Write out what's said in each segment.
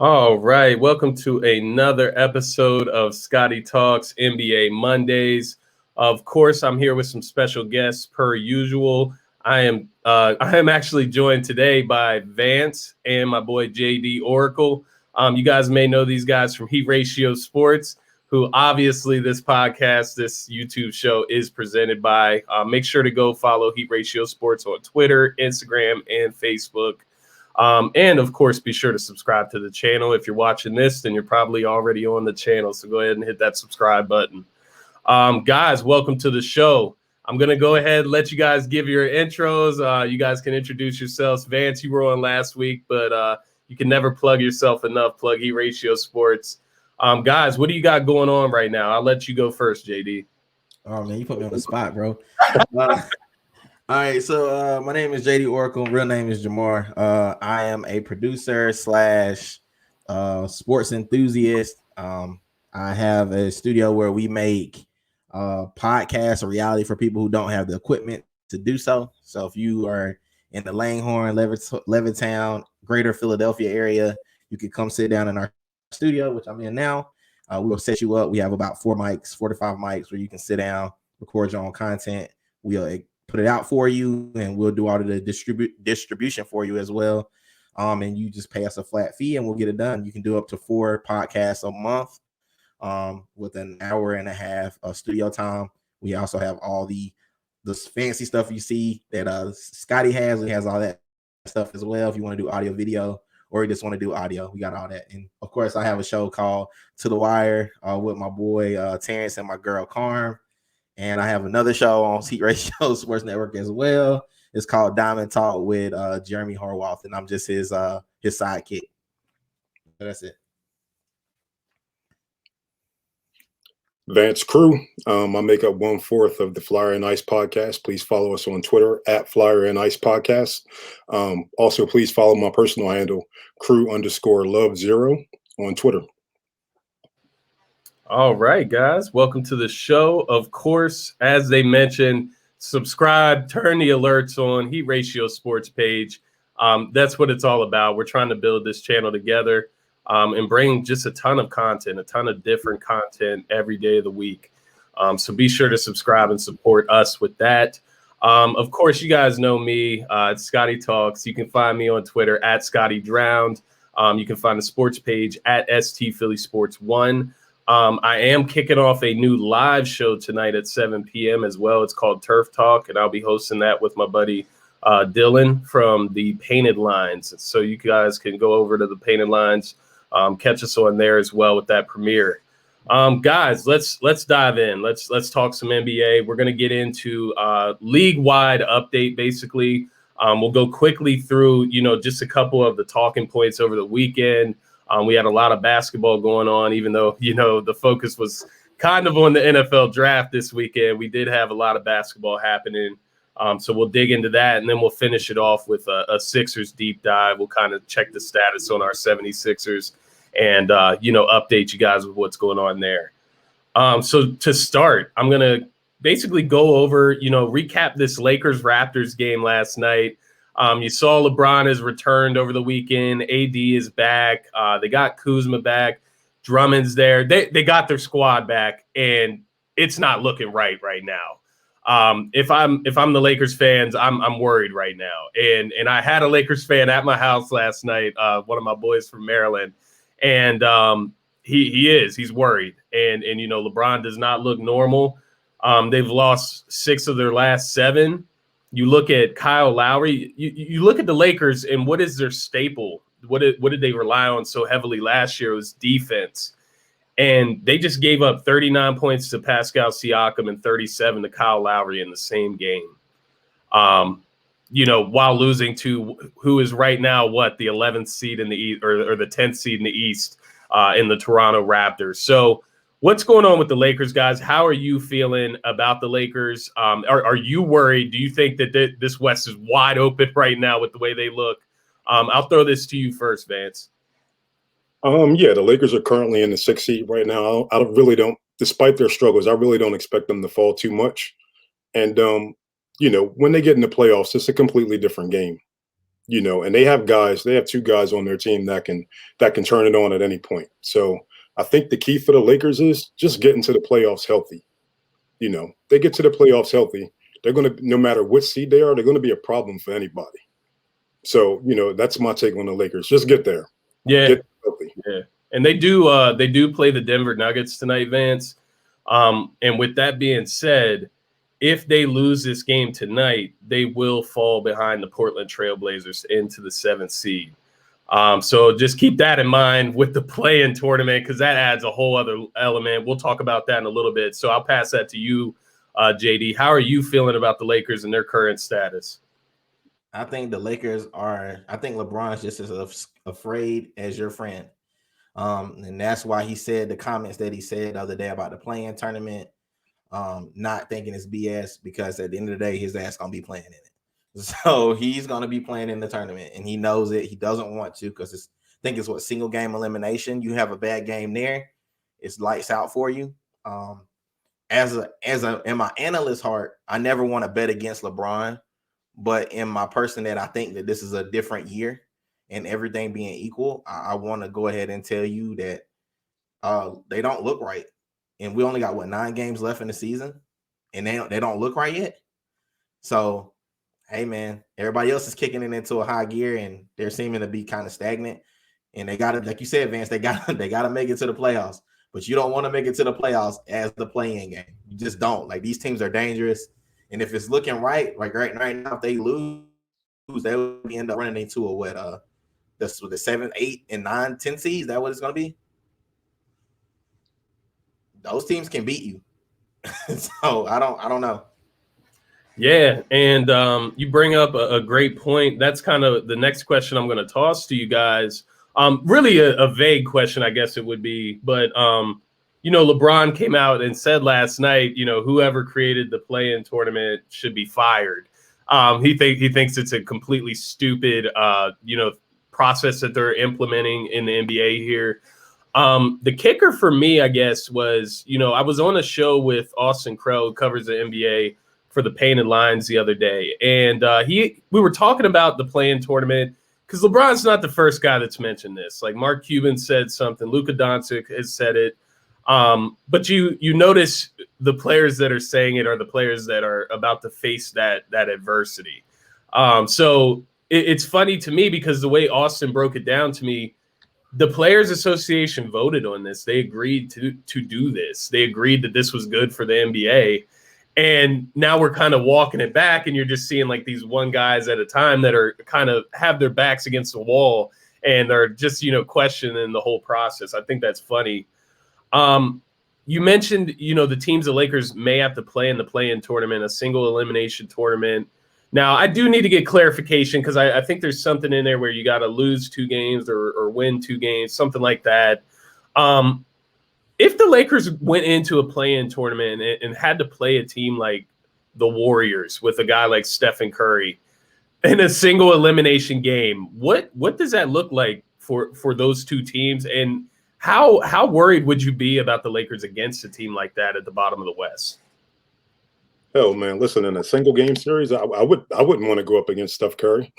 All right, welcome to another episode of Scotty Talks NBA Mondays. Of course, I'm here with some special guests per usual. I am actually joined today by Vance and my boy JD Oracle. You guys may know these guys from Heat Ratio Sports, who obviously this YouTube show is presented by. Make sure to go follow Heat Ratio Sports on Twitter, Instagram, and Facebook. And of course, be sure to subscribe to the channel. If you're watching this, then you're probably already on the channel. So go ahead and hit that subscribe button. Guys, welcome to the show. I'm going to go ahead and let you guys give your intros. You guys can introduce yourselves. Vance, you were on last week, but you can never plug yourself enough. Plug Heat Ratio Sports. Guys, what do you got going on right now? I'll let you go first, JD. Oh, man, you put me on the spot, bro. All right, so my name is JD Oracle. Real name is Jamar. I am a producer slash sports enthusiast. I have a studio where we make podcasts or reality for people who don't have the equipment to do so. So if you are in the Langhorne, Levittown, Greater Philadelphia area, you can come sit down in our studio, which I'm in now. We will set you up. We have about 4 to 5 mics where you can sit down, record your own content. We'll put it out for you, and we'll do all of the distribution for you as well. And you just pay us a flat fee, and we'll get it done. You can do up to 4 podcasts a month, with an hour and a half of studio time. We also have all the fancy stuff you see that Scotty has. He has all that stuff as well. If you want to do audio, video, or you just want to do audio, we got all that. And of course, I have a show called To the Wire with my boy Terrence and my girl Carm. And I have another show on Heat Ratio Sports Network as well. It's called Diamond Talk with Jeremy Horwath, and I'm just his sidekick. So that's it. Vance Crew. I make up 1/4 of the Flyer and Ice podcast. Please follow us on Twitter at Flyer and Ice Podcast. Also, please follow my personal handle, Crew_Love0 on Twitter. All right, guys, welcome to the show. Of course, as they mentioned, subscribe, turn the alerts on, Heat Ratio Sports page. That's what it's all about. We're trying to build this channel together and bring just a ton of content, a ton of different content every day of the week. So be sure to subscribe and support us with that. Of course, you guys know me. It's Scotty Talks. You can find me on Twitter at Scotty Drowned. You can find the sports page at ST Philly Sports 1. I am kicking off a new live show tonight at 7 p.m. as well. It's called Turf Talk, and I'll be hosting that with my buddy Dylan from the Painted Lines. So you guys can go over to the Painted Lines, catch us on there as well with that premiere. Guys, let's dive in. Let's talk some NBA. We're going to get into league-wide update, basically. We'll go quickly through, just a couple of the talking points over the weekend. We had a lot of basketball going on, even though, the focus was kind of on the NFL draft this weekend. We did have a lot of basketball happening. So we'll dig into that, and then we'll finish it off with a Sixers deep dive. We'll kind of check the status on our 76ers and, update you guys with what's going on there. So to start, I'm going to basically go over, recap this Lakers-Raptors game last night. You saw LeBron has returned over the weekend. AD is back. They got Kuzma back. Drummond's there. They got their squad back, and it's not looking right now. If I'm the Lakers fans, I'm worried right now. And I had a Lakers fan at my house last night, one of my boys from Maryland, and he's worried. And LeBron does not look normal. They've lost 6 of their last 7. You look at Kyle Lowry, you look at the Lakers, and what is their staple? What did they rely on so heavily last year? It was defense. And they just gave up 39 points to Pascal Siakam and 37 to Kyle Lowry in the same game. While losing to who is right now, the 11th seed in the East or the 10th seed in the East in the Toronto Raptors. So what's going on with the Lakers, guys? How are you feeling about the Lakers? Are you worried? Do you think that this West is wide open right now with the way they look? I'll throw this to you first, Vance. Yeah, the Lakers are currently in the 6th seed right now. I really don't, despite their struggles, I really don't expect them to fall too much. And, when they get in the playoffs, it's a completely different game. And they have two guys on their team that can turn it on at any point. So I think the key for the Lakers is just getting to the playoffs healthy. They get to the playoffs healthy, they're going to, no matter what seed they are, they're going to be a problem for anybody. So, that's my take on the Lakers. Just get there. Yeah. Get healthy. Yeah. And they do play the Denver Nuggets tonight, Vance. And with that being said, if they lose this game tonight, they will fall behind the Portland Trailblazers into the 7th seed. So just keep that in mind with the play-in tournament, because that adds a whole other element. We'll talk about that in a little bit. So I'll pass that to you, JD. How are you feeling about the Lakers and their current status? I think the Lakers I think LeBron's just as afraid as your friend. And that's why he said the comments that he said the other day about the play-in tournament, not thinking it's BS, because at the end of the day, his ass going to be playing in it. So he's going to be playing in the tournament, and he knows it. He doesn't want to, because I think it's single game elimination. You have a bad game there, it's lights out for you. In my analyst heart, I never want to bet against LeBron, but in my person that I think that this is a different year and everything being equal, I want to go ahead and tell you that they don't look right. And we only got 9 games left in the season, and they don't look right yet. So, hey man, everybody else is kicking it into a high gear, and they're seeming to be kind of stagnant. And they got to, like you said, Vance, they got to make it to the playoffs. But you don't want to make it to the playoffs as the play-in game. You just don't. Like, these teams are dangerous. And if it's looking right, like right now, if they lose, they will end up running into the 7, 8, and 9, 10 seeds. Is that what it's going to be? Those teams can beat you. So I don't know. Yeah, and you bring up a great point. That's kind of the next question I'm going to toss to you guys. Really a vague question, I guess it would be. But, LeBron came out and said last night, whoever created the play-in tournament should be fired. He thinks it's a completely stupid, process that they're implementing in the NBA here. The kicker for me, I guess, was, I was on a show with Austin Crow, who covers the NBA for the Painted Lines the other day. And we were talking about the play-in tournament, because LeBron's not the first guy that's mentioned this. Like, Mark Cuban said something, Luka Doncic has said it. But you notice the players that are saying it are the players that are about to face that adversity. So it's funny to me, because the way Austin broke it down to me, the Players Association voted on this. They agreed to do this. They agreed that this was good for the NBA. And now we're kind of walking it back, and you're just seeing like these one guys at a time that are kind of have their backs against the wall, and are just, questioning the whole process. I think that's funny. You mentioned, the teams the Lakers may have to play in the play-in tournament, a single elimination tournament. Now, I do need to get clarification, because I think there's something in there where you got to lose 2 games or win 2 games, something like that. If the Lakers went into a play-in tournament and had to play a team like the Warriors with a guy like Stephen Curry in a single elimination game, what does that look like for those 2 teams? And how worried would you be about the Lakers against a team like that at the bottom of the West? Oh man, listen, in a single game series, I wouldn't want to go up against Steph Curry.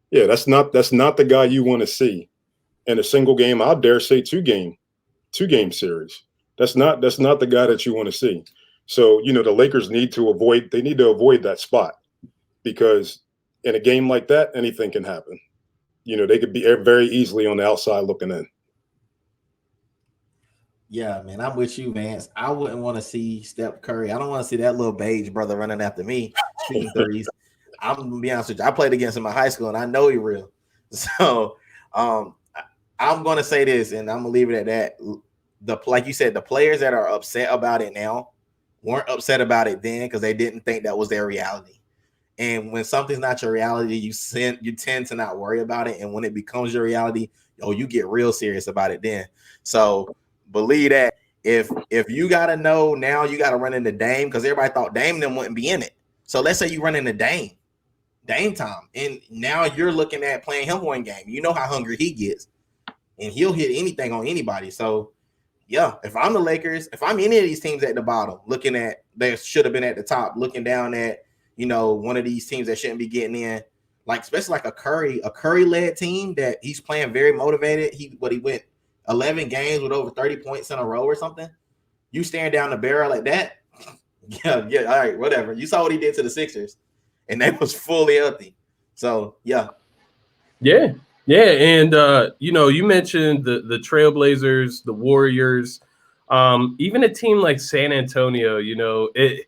Yeah, that's not the guy you want to see in a single game. I dare say 2 game series. That's not the guy that you want to see. So, the Lakers need to avoid that spot, because in a game like that, anything can happen. They could be very easily on the outside looking in. Yeah, man, I'm with you, Vance. I wouldn't want to see Steph Curry. I don't want to see that little beige brother running after me shooting threes. I'm gonna be honest with you. I played against him in high school, and I know he's real. So, I'm gonna say this, and I'm gonna leave it at that. Like you said, the players that are upset about it now weren't upset about it then, because they didn't think that was their reality. And when something's not your reality, you tend to not worry about it. And when it becomes your reality, you get real serious about it then. So believe that if you gotta know now, you gotta run into Dame, because everybody thought Dame them wouldn't be in it. So let's say you run into Dame time, and now you're looking at playing him one game. You know how hungry he gets, and he'll hit anything on anybody. So yeah, if I'm the Lakers, if I'm any of these teams at the bottom, looking at they should have been at the top, looking down at one of these teams that shouldn't be getting in, like especially like a Curry led team that he's playing very motivated. He went 11 games with over 30 points in a row or something. You staring down the barrel like that. Yeah, all right, whatever. You saw what he did to the Sixers, and they was fully healthy. So yeah. And you mentioned the Trailblazers, the Warriors, even a team like San Antonio. It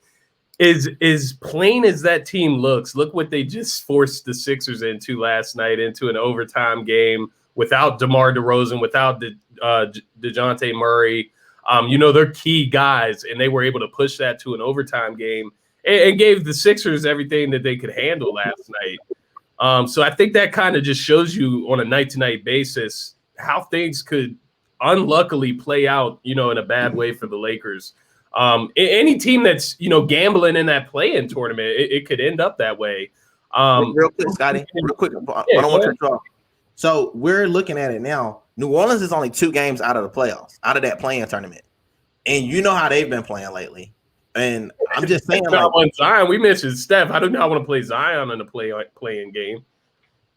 is plain as that team looks. Look what they just forced the Sixers into last night, into an overtime game without DeMar DeRozan, without DeJounte Murray. They're key guys, and they were able to push that to an overtime game and gave the Sixers everything that they could handle last night. So I think that kind of just shows you on a night-to-night basis how things could unluckily play out, in a bad way for the Lakers. Any team that's, gambling in that play-in tournament, it could end up that way. Real quick, Scotty, real quick. I don't want you to draw. So we're looking at it now. New Orleans is only 2 games out of the playoffs, out of that play-in tournament. And you know how they've been playing lately. And I'm just saying, like, Zion, we mentioned Steph. I do not want to play Zion in a play-in game.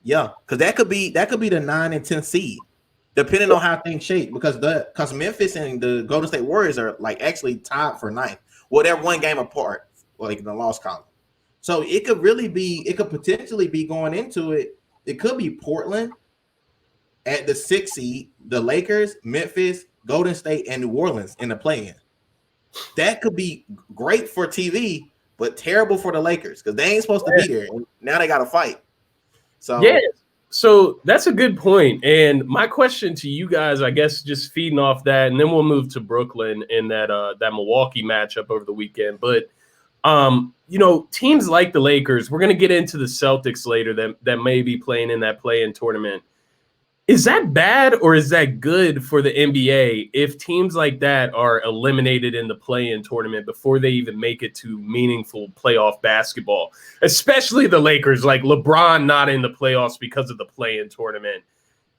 Yeah, because that could be the 9 and 10 seed, depending on how things shape. Because Memphis and the Golden State Warriors are like actually tied for 9th. Well, they're 1 game apart, like in the loss column. So it could potentially be going into it. It could be Portland at the 6th seed, the Lakers, Memphis, Golden State, and New Orleans in the play-in. That could be great for TV, but terrible for the Lakers because they ain't supposed to be there. And now they got to fight. So that's a good point. And my question to you guys, I guess, just feeding off that, and then we'll move to Brooklyn in that Milwaukee matchup over the weekend. But teams like the Lakers, we're going to get into the Celtics later that may be playing in that play-in tournament. Is that bad or is that good for the NBA if teams like that are eliminated in the play-in tournament before they even make it to meaningful playoff basketball? Especially the Lakers, like LeBron not in the playoffs because of the play-in tournament.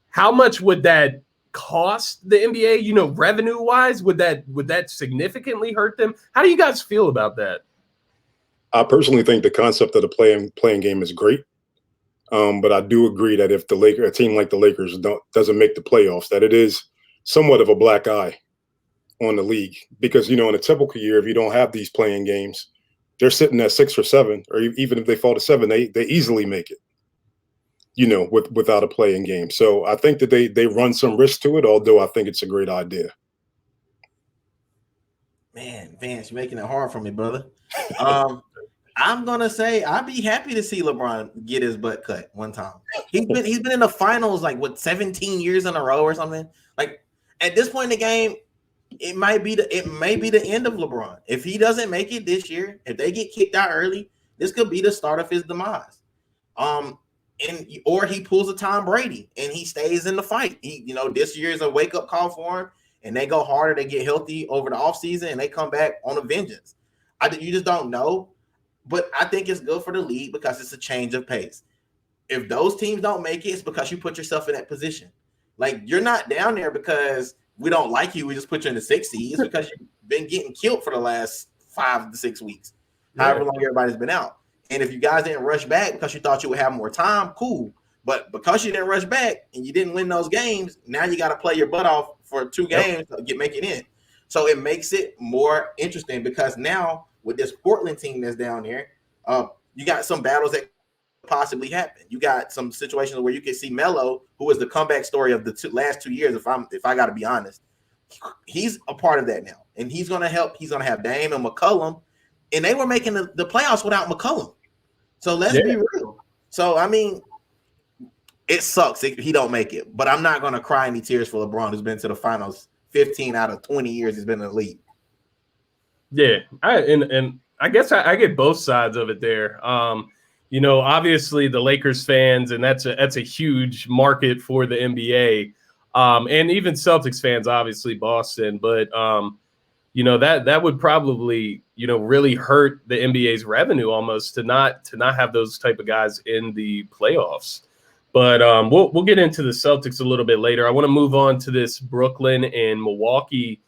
How much would that cost the NBA, revenue-wise? Would that significantly hurt them? How do you guys feel about that? I personally think the concept of the playing game is great. But I do agree that if a team like the Lakers doesn't make the playoffs, that it is somewhat of a black eye on the league. Because, in a typical year, if you don't have these playing games, they're sitting at 6 or 7, or even if they fall to 7, they easily make it, without a playing game. So I think that they run some risk to it, although I think it's a great idea. Man, Vance, you're making it hard for me, brother. I'm gonna say I'd be happy to see LeBron get his butt cut one time. He's been in the finals like 17 years in a row or something. Like at this point in the game, it may be the end of LeBron. If he doesn't make it this year, if they get kicked out early, this could be the start of his demise. Or he pulls a Tom Brady and he stays in the fight. This year is a wake up call for him, and they go harder, they get healthy over the offseason, and they come back on a vengeance. You just don't know. But I think it's good for the league because it's a change of pace. If those teams don't make it, it's because you put yourself in that position. Like, you're not down there because we don't like you. We just put you in the 6th seed. It's because you've been getting killed for the last 5 to 6 weeks, however long everybody's been out. And if you guys didn't rush back because you thought you would have more time, cool. But because you didn't rush back and you didn't win those games, now you got to play your butt off for 2 games to make it in. So it makes it more interesting because now, with this Portland team that's down there, you got some battles that possibly happen. You got some situations where you can see Melo, who is the comeback story of the last 2 years. If I got to be honest, he's a part of that now, and he's going to help. He's going to have Dame and McCollum, and they were making the playoffs without McCollum. So let's be real. So I mean, it sucks if he don't make it, but I'm not going to cry any tears for LeBron, who's been to the finals 15 out of 20 years. He's been in the league. Yeah, I guess I get both sides of it there. Obviously the Lakers fans, and that's a huge market for the NBA, and even Celtics fans, obviously Boston. But that would probably really hurt the NBA's revenue almost to not have those type of guys in the playoffs. But we'll get into the Celtics a little bit later. I want to move on to this Brooklyn and Milwaukee.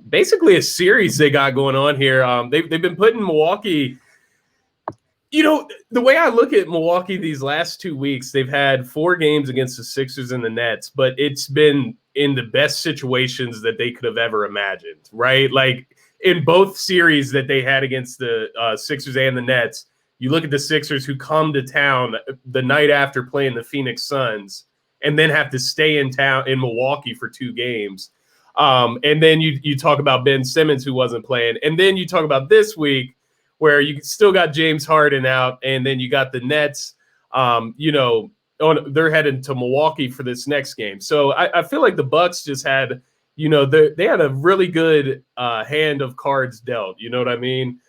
Basically a series they got going on here. They've been putting Milwaukee The way I look at Milwaukee these last 2 weeks, they've had 4 games against the Sixers and the Nets, but it's been in the best situations that they could have ever imagined, right? Like in both series that they had against the Sixers and the Nets, you look at the Sixers who come to town the night after playing the Phoenix Suns and then have to stay in town in Milwaukee for 2 games. And then you talk about Ben Simmons, who wasn't playing. And then you talk about this week where you still got James Harden out, and then you got the Nets, they're heading to Milwaukee for this next game. So I feel like the Bucks just had, they had a really good hand of cards dealt. You know what I mean?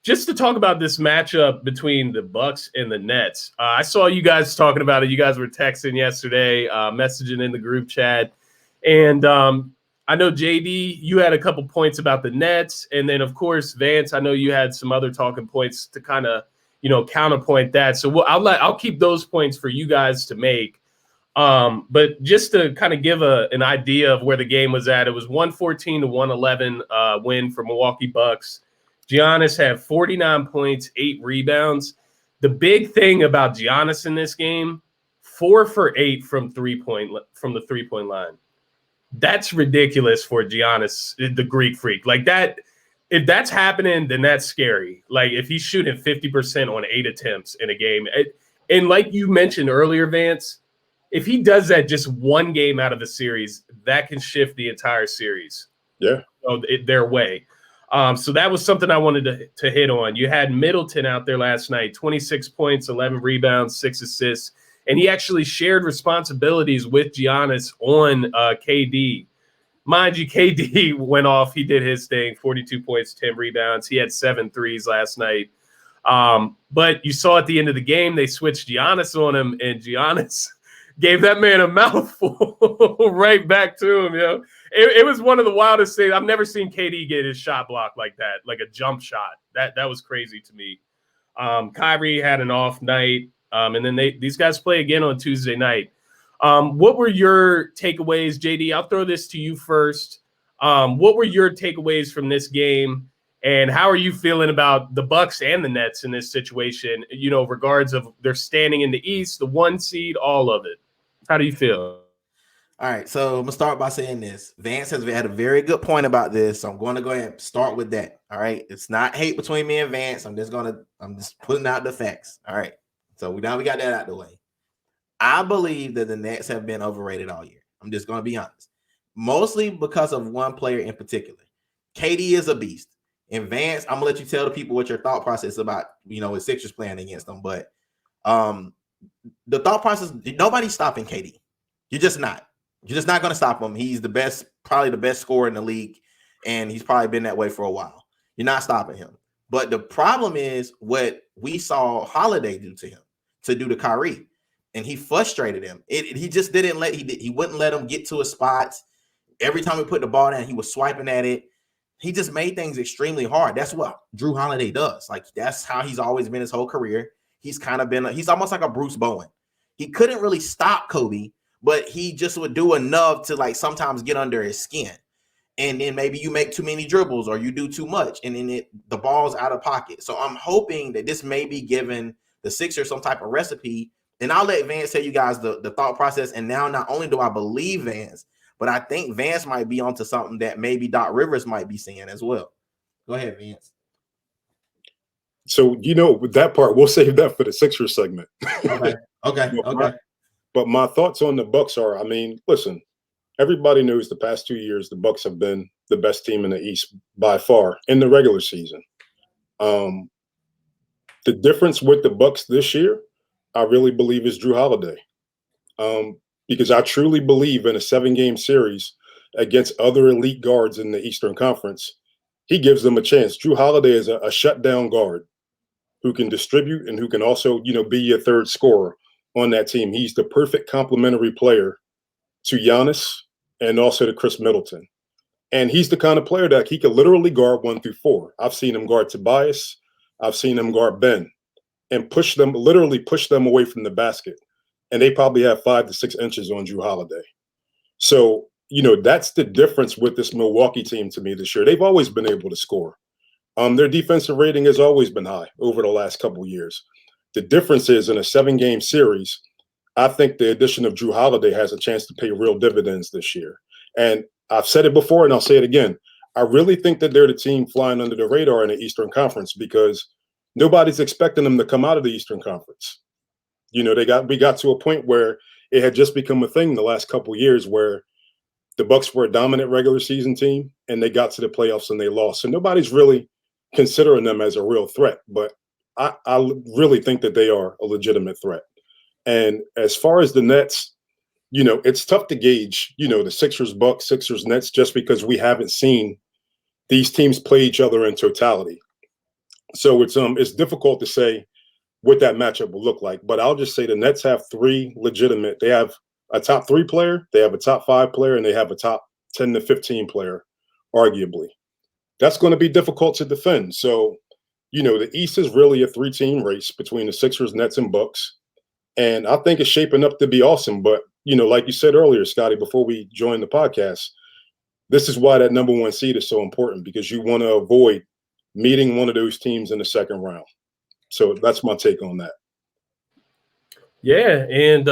Just to talk about this matchup between the Bucks and the Nets, I saw you guys talking about it. You guys were texting yesterday, messaging in the group chat. And I know, JD, you had a couple points about the Nets. And then, of course, Vance, I know you had some other talking points to kind of, counterpoint that. So I'll keep those points for you guys to make. But just to kind of give an idea of where the game was at, it was 114-111 win for Milwaukee Bucks. Giannis had 49 points, 8 rebounds. The big thing about Giannis in this game, 4 for 8 from the 3-point line. That's ridiculous for Giannis, the Greek freak. Like that, if that's happening, then that's scary. Like if he's shooting 50% on 8 attempts in a game. And like you mentioned earlier, Vance, if he does that just one game out of the series, that can shift the entire series. Yeah. Their way. So that was something I wanted to hit on. You had Middleton out there last night, 26 points, 11 rebounds, 6 assists. And he actually shared responsibilities with Giannis on KD. Mind you, KD went off. He did his thing, 42 points, 10 rebounds. He had 7 threes last night. But you saw at the end of the game, they switched Giannis on him, and Giannis gave that man a mouthful right back to him. It was one of the wildest things. I've never seen KD get his shot blocked like that, like a jump shot. That was crazy to me. Kyrie had an off night. And then these guys play again on Tuesday night. What were your takeaways, JD? I'll throw this to you first. What were your takeaways from this game, and how are you feeling about the Bucks and the Nets in this situation? Regards of their standing in the East, the 1 seed, all of it. How do you feel? All right, so I'm gonna start by saying this. Vance has had a very good point about this, so I'm going to go ahead and start with that. All right, it's not hate between me and Vance. I'm just putting out the facts. All right. So we got that out of the way. I believe that the Nets have been overrated all year. I'm just going to be honest. Mostly because of one player in particular. KD is a beast. And Vance, I'm going to let you tell the people what your thought process about, with Sixers playing against them. But the thought process, nobody's stopping KD. You're just not. You're just not going to stop him. He's probably the best scorer in the league. And he's probably been that way for a while. You're not stopping him. But the problem is what we saw Holiday do to him. To do to Kyrie, and he frustrated him. He just didn't he wouldn't let him get to his spots. Every time he put the ball down, he was swiping at it. He just made things extremely hard. That's what Drew Holiday does. Like that's how he's always been his whole career. He's he's almost like a Bruce Bowen. He couldn't really stop Kobe, but he just would do enough to like sometimes get under his skin. And then maybe you make too many dribbles or you do too much, and then the ball's out of pocket. So I'm hoping that this may be given the Sixers some type of recipe, and I'll let Vance tell you guys the thought process. And now not only do I believe Vance, but I think Vance might be onto something that maybe Doc Rivers might be seeing as well. Go ahead, Vance. So, with that part, we'll save that for the Sixers segment. Okay. But my thoughts on the Bucks are, listen, everybody knows the past 2 years, the Bucks have been the best team in the East by far in the regular season. The difference with the Bucks this year, I really believe, is Drew Holiday. Because I truly believe in a 7-game series against other elite guards in the Eastern Conference, he gives them a chance. Drew Holiday is a shutdown guard who can distribute and who can also, be your third scorer on that team. He's the perfect complementary player to Giannis and also to Chris Middleton. And he's the kind of player that he can literally guard 1 through 4. I've seen him guard Tobias. I've seen him guard Ben and literally push them away from the basket. And they probably have 5 to 6 inches on Drew Holiday. So, that's the difference with this Milwaukee team to me this year. They've always been able to score. Their defensive rating has always been high over the last couple of years. The difference is in a 7-game series, I think the addition of Drew Holiday has a chance to pay real dividends this year. And I've said it before and I'll say it again. I really think that they're the team flying under the radar in the Eastern Conference because nobody's expecting them to come out of the Eastern Conference. You know, we got to a point where it had just become a thing the last couple of years where the Bucks were a dominant regular season team and they got to the playoffs and they lost. So nobody's really considering them as a real threat. But I really think that they are a legitimate threat. And as far as the Nets, you know, it's tough to gauge, you know, the Sixers, Bucks, Sixers, Nets, just because we haven't seen these teams play each other in totality. So it's difficult to say what that matchup will look like. But I'll just say the Nets have three legitimate. They have a top 3 player, they have a top 5 player, and they have a top 10 to 15 player, arguably. That's going to be difficult to defend. So, you know, the East is really a 3-team race between the Sixers, Nets, and Bucks. And I think it's shaping up to be awesome. But, you know, like you said earlier, Scotty, before we joined the podcast, this is why that number 1 seed is so important, because you want to avoid meeting one of those teams in the second round. So that's my take on that. Yeah, and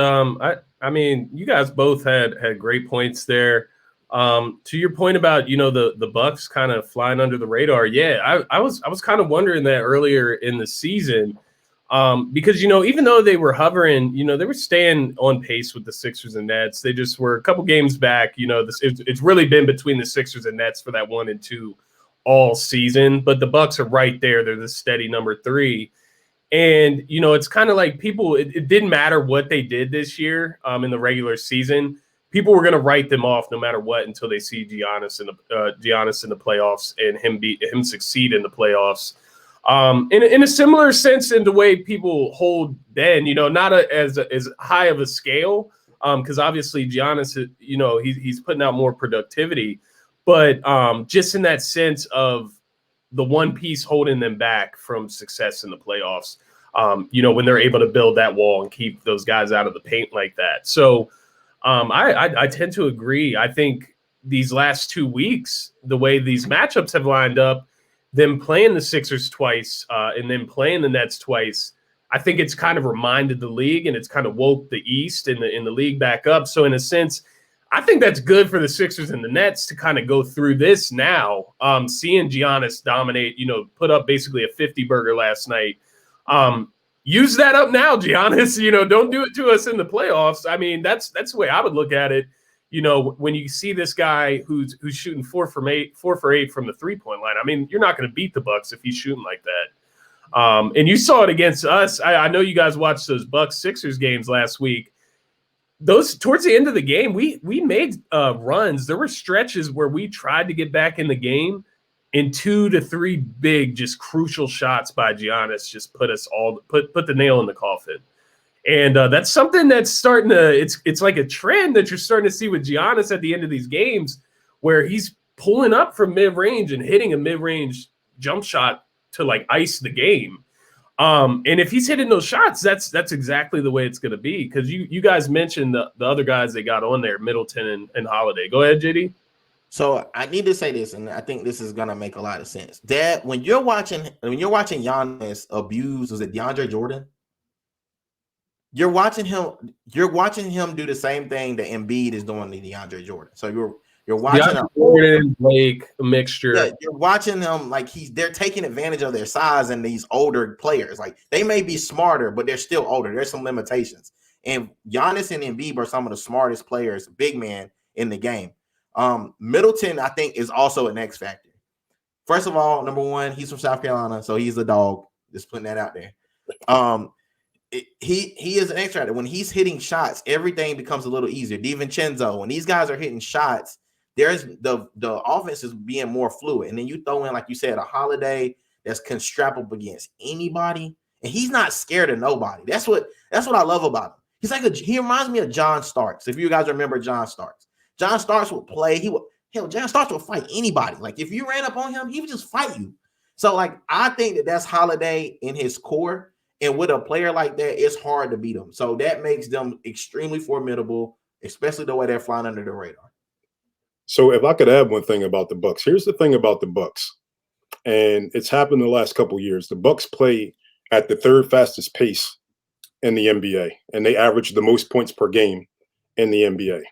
I mean, you guys both had great points there. To your point about, you know, the Bucks kind of flying under the radar. Yeah, I was kind of wondering that earlier in the season. Because, you know, even though they were hovering, you know, they were staying on pace with the Sixers and Nets. They just were a couple games back. You know, it's really been between the Sixers and Nets for that 1 and 2 all season. But the Bucks are right there. They're the steady number 3. And, you know, it's kind of like people, it didn't matter what they did this year in the regular season. People were going to write them off no matter what until they see Giannis in the playoffs and him succeed in the playoffs. In a similar sense in the way people hold Ben, you know, not as high of a scale, because obviously Giannis, you know, he's putting out more productivity, but just in that sense of the one piece holding them back from success in the playoffs, you know, when they're able to build that wall and keep those guys out of the paint like that. So I tend to agree. I think these last 2 weeks, the way these matchups have lined up, them playing the Sixers twice and then playing the Nets twice, I think it's kind of reminded the league and it's kind of woke the East and the league back up. So in a sense, I think that's good for the Sixers and the Nets to kind of go through this now. Seeing Giannis dominate, you know, put up basically a 50-burger last night. Use that up now, Giannis. You know, don't do it to us in the playoffs. I mean, that's the way I would look at it. You know, when you see this guy who's shooting 4 for 8 from the 3-point line, I mean, you're not going to beat the Bucks if he's shooting like that. And you saw it against us. I know you guys watched those Bucks Sixers games last week. Those towards the end of the game, we made runs. There were stretches where we tried to get back in the game, and 2 to 3 big, just crucial shots by Giannis just put the nail in the coffin. And that's something that's starting to. It's like a trend that you're starting to see with Giannis at the end of these games, where he's pulling up from mid range and hitting a mid range jump shot to like ice the game. And if he's hitting those shots, that's exactly the way it's going to be. Because you guys mentioned the other guys they got on there, Middleton and Holiday. Go ahead, JD. So I need to say this, and I think this is going to make a lot of sense. That when you're watching Giannis abuse, was it DeAndre Jordan? You're watching him do the same thing that Embiid is doing to DeAndre Jordan. So you're watching Jordan, Blake, a mixture. Yeah, you're watching them like they're taking advantage of their size and these older players. Like they may be smarter, but they're still older. There's some limitations. And Giannis and Embiid are some of the smartest players, big man in the game. Middleton, I think, is also an X factor. First of all, number 1, he's from South Carolina, so he's a dog. Just putting that out there. He is an X factor. When he's hitting shots, everything becomes a little easier. DiVincenzo, when these guys are hitting shots, there's the offense is being more fluid. And then you throw in, like you said, a Holiday that's can strap up against anybody, and he's not scared of nobody. That's what I love about him. He's like he reminds me of John Starks. If you guys remember John Starks. John Starks would play. John Starks would fight anybody. Like if you ran up on him, he would just fight you. So like I think that's Holiday in his core. And with a player like that, it's hard to beat them. So that makes them extremely formidable, especially the way they're flying under the radar. So if I could add one thing about the Bucks, here's the thing about the Bucks. and it's happened the last couple of years. The Bucks play at the third fastest pace in the NBA, and they average the most points per game in the NBA.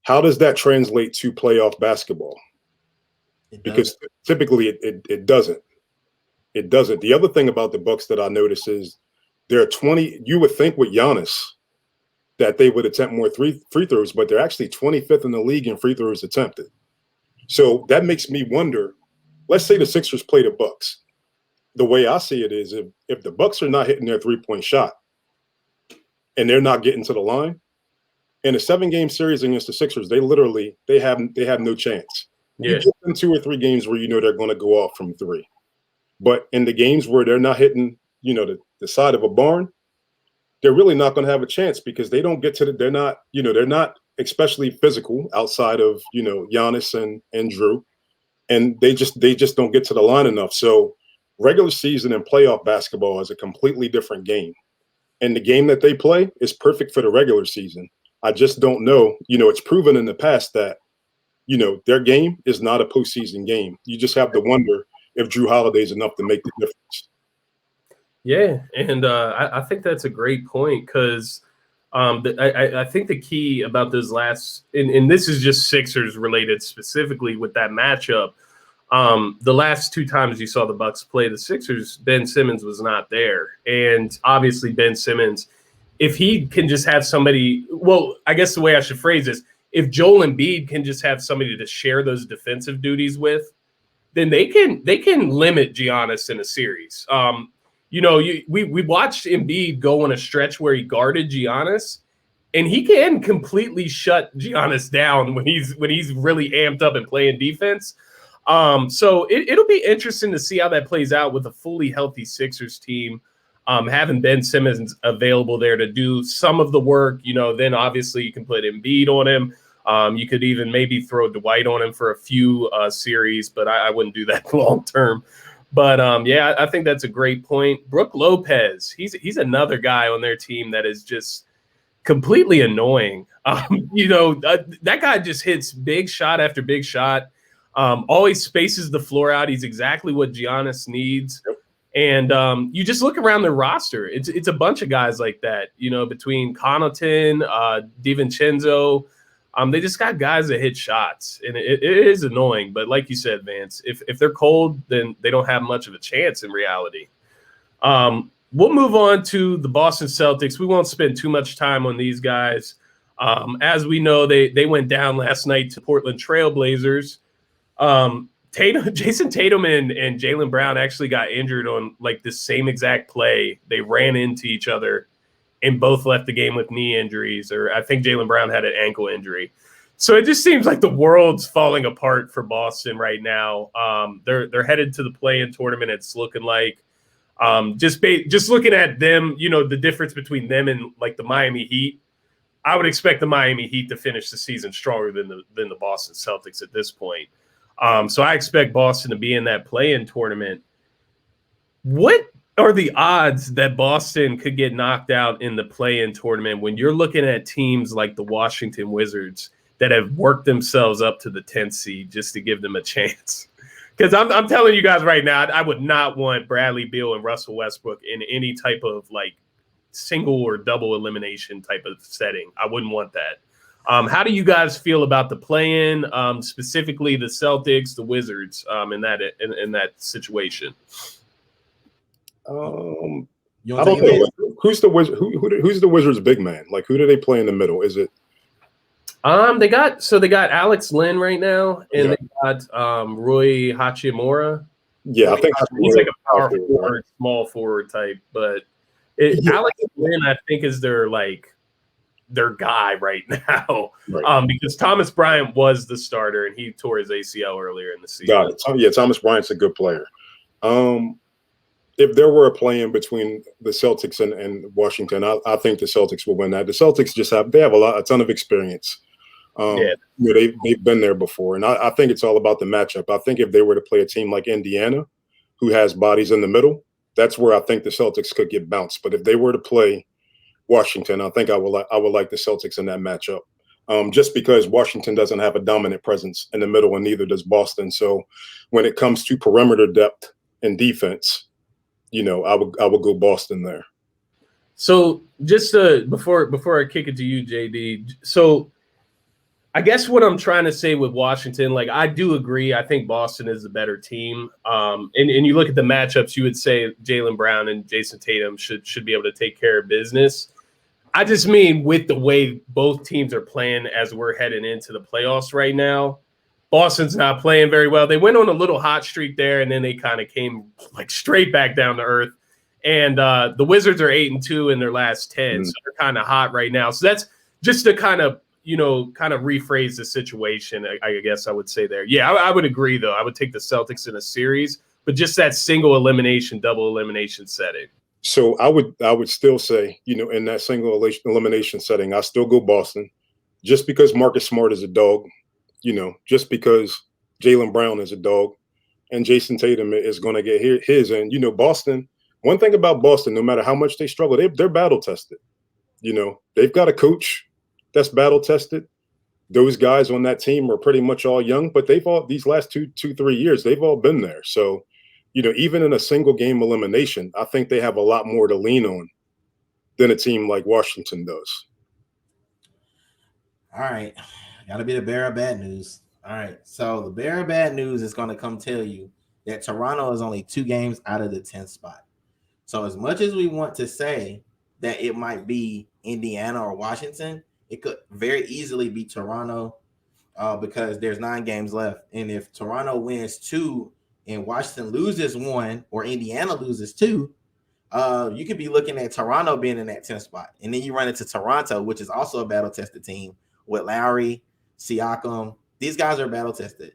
How does that translate to playoff basketball? Because typically it doesn't. It doesn't. The other thing about the Bucks that I notice is there are 20. You would think with Giannis that they would attempt more free throws, but they're actually 25th in the league in free throws attempted. So that makes me wonder. Let's say the Sixers play the Bucks. The way I see it is if the Bucks are not hitting their 3-point shot and they're not getting to the line, in a 7-game series against the Sixers, they have no chance. Yeah. You get them 2 or 3 games where you know they're going to go off from 3. But in the games where they're not hitting, the side of a barn, they're really not going to have a chance because they don't get to they're not especially physical outside of, Giannis and Drew. And they just don't get to the line enough. So regular season and playoff basketball is a completely different game. And the game that they play is perfect for the regular season. I just don't know. It's proven in the past that, their game is not a postseason game. You just have to wonder if Drew Holiday's enough to make the difference. Yeah, and I think that's a great point because I think the key about those last – and this is just Sixers related specifically with that matchup. The last 2 times you saw the Bucks play the Sixers, Ben Simmons was not there. And obviously Ben Simmons, if he can just have somebody – well, I guess the way I should phrase this, if Joel Embiid can just have somebody to share those defensive duties with, then they can limit Giannis in a series. We watched Embiid go on a stretch where he guarded Giannis, and he can completely shut Giannis down when he's really amped up and playing defense. So it'll be interesting to see how that plays out with a fully healthy Sixers team, having Ben Simmons available there to do some of the work. Then obviously you can put Embiid on him. You could even maybe throw Dwight on him for a few series, but I wouldn't do that long term. But I think that's a great point. Brook Lopez, he's another guy on their team that is just completely annoying. That guy just hits big shot after big shot. Always spaces the floor out. He's exactly what Giannis needs. Yep. And you just look around their roster. It's a bunch of guys like that. Between Connaughton, DiVincenzo. They just got guys that hit shots, and it is annoying. But like you said, Vance, if they're cold, then they don't have much of a chance in reality. We'll move on to the Boston Celtics. We won't spend too much time on these guys. As we know, they went down last night to Portland Trail Blazers. Jason Tatum and Jaylen Brown actually got injured on like the same exact play. They ran into each other and both left the game with knee injuries, or I think Jaylen Brown had an ankle injury. So it just seems like the world's falling apart for Boston right now. They're headed to the play-in tournament. It's looking like just looking at them, the difference between them and like the Miami Heat. I would expect the Miami Heat to finish the season stronger than the Boston Celtics at this point. So I expect Boston to be in that play-in tournament. What are the odds that Boston could get knocked out in the play-in tournament when you're looking at teams like the Washington Wizards that have worked themselves up to the 10th seed just to give them a chance? Because I'm telling you guys right now, I would not want Bradley Beal and Russell Westbrook in any type of like single or double elimination type of setting. I wouldn't want that. How do you guys feel about the play-in, specifically the Celtics, the Wizards, in that situation? I don't know. Who's the Wizard? Who's the Wizards' big man? Like, who do they play in the middle? Is it? They got Alex Len right now, and they got Rui Hachimura. Yeah, I think he's like a power forward, small forward type. But Alex Len, I think, is their guy right now, right. Because Thomas Bryant was the starter and he tore his ACL earlier in the season. Got it. Yeah, Thomas Bryant's a good player. If there were a play-in between the Celtics and Washington, I think the Celtics will win that. The Celtics have a ton of experience. They've been there before, and I think it's all about the matchup. I think if they were to play a team like Indiana, who has bodies in the middle, that's where I think the Celtics could get bounced. But if they were to play Washington, I think I would like the Celtics in that matchup. just because Washington doesn't have a dominant presence in the middle, and neither does Boston. So when it comes to perimeter depth and defense, I would go Boston there. So just before I kick it to you, JD. So I guess what I'm trying to say with Washington, like I do agree. I think Boston is the better team. And you look at the matchups, you would say Jaylen Brown and Jason Tatum should be able to take care of business. I just mean with the way both teams are playing as we're heading into the playoffs right now, Boston's not playing very well. They went on a little hot streak there, and then they kind of came like straight back down to earth. And the Wizards are 8-2 in their last 10, so they're kind of hot right now. So that's just to kind of rephrase the situation, I guess I would say there. Yeah, I would agree, though. I would take the Celtics in a series, but just that single elimination, double elimination setting. So I would still say, in that single elimination setting, I still go Boston, just because Marcus Smart is a dog, just because Jaylen Brown is a dog, and Jason Tatum is going to get his. And Boston. One thing about Boston, no matter how much they struggle, they're battle tested. They've got a coach that's battle tested. Those guys on that team are pretty much all young, but they've all these last 3 years, they've all been there. So, even in a single game elimination, I think they have a lot more to lean on than a team like Washington does. All right. Got to be the bearer of bad news. All right. So the bearer of bad news is going to come tell you that Toronto is only 2 games out of the 10th spot. So as much as we want to say that it might be Indiana or Washington, it could very easily be Toronto because there's 9 games left. And if Toronto wins 2 and Washington loses 1 or Indiana loses 2, you could be looking at Toronto being in that 10th spot. And then you run into Toronto, which is also a battle-tested team with Lowry, Siakam. These guys are battle-tested.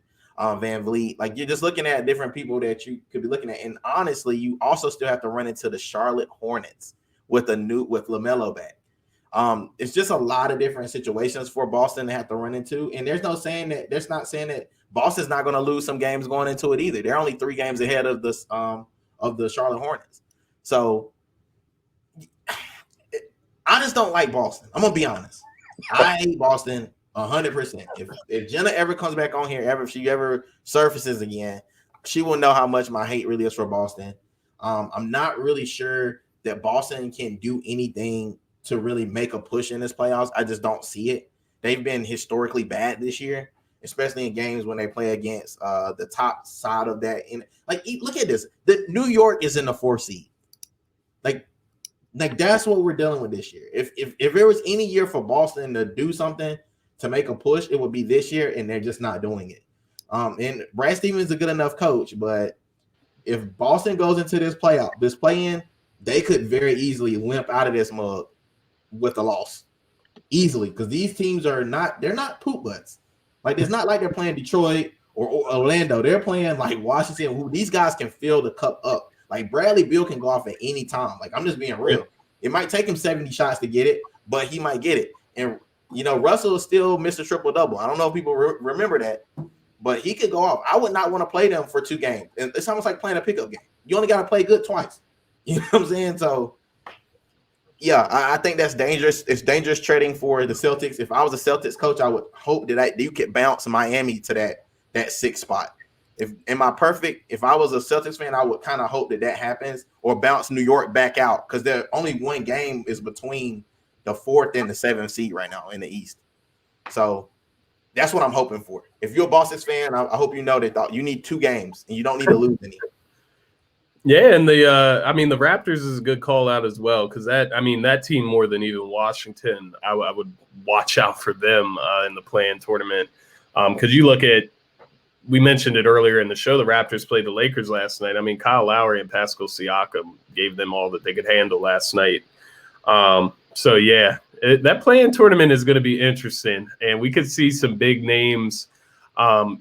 Van Vliet, like you're just looking at different people that you could be looking at. And honestly, you also still have to run into the Charlotte Hornets with LaMelo back. It's just a lot of different situations for Boston to have to run into. And there's not saying that Boston's not going to lose some games going into it either. They're only 3 games ahead of the Charlotte Hornets. So I just don't like Boston. I'm gonna be honest. I hate Boston 100%. If Jenna ever comes back on here, if she ever surfaces again, she will know how much my hate really is for Boston. I'm not really sure that Boston can do anything to really make a push in this playoffs. I just don't see it. They've been historically bad this year, especially in games when they play against the top side of that. Look at this. The New York is in the 4th seed. Like that's what we're dealing with this year. If there was any year for Boston to do something to make a push, it would be this year, and they're just not doing it. And Brad Stevens is a good enough coach, but if Boston goes into this play-in, they could very easily limp out of this mug with a loss. Easily, because these teams they're not poop butts. Like it's not like they're playing Detroit or Orlando. They're playing like Washington, who these guys can fill the cup up. Like Bradley Beal can go off at any time. Like I'm just being real. It might take him 70 shots to get it, but he might get it. And Russell is still Mr. Triple-Double. I don't know if people remember that, but he could go off. I would not want to play them for 2 games. And it's almost like playing a pickup game. You only got to play good twice. You know what I'm saying? So, yeah, I think that's dangerous. It's dangerous trading for the Celtics. If I was a Celtics coach, I would hope that you could bounce Miami to that 6th spot. If I was a Celtics fan, I would kind of hope that happens or bounce New York back out because there only 1 game is between the 4th and the 7th seed right now in the East. So that's what I'm hoping for. If you're a Boston fan, I hope you know that you need 2 games and you don't need to lose any. Yeah, and the Raptors is a good call out as well because that team more than even Washington, I would watch out for them in the play-in tournament because you look at. We mentioned it earlier in the show. The Raptors played the Lakers last night. I mean, Kyle Lowry and Pascal Siakam gave them all that they could handle last night. So, yeah, that play-in tournament is going to be interesting, and we could see some big names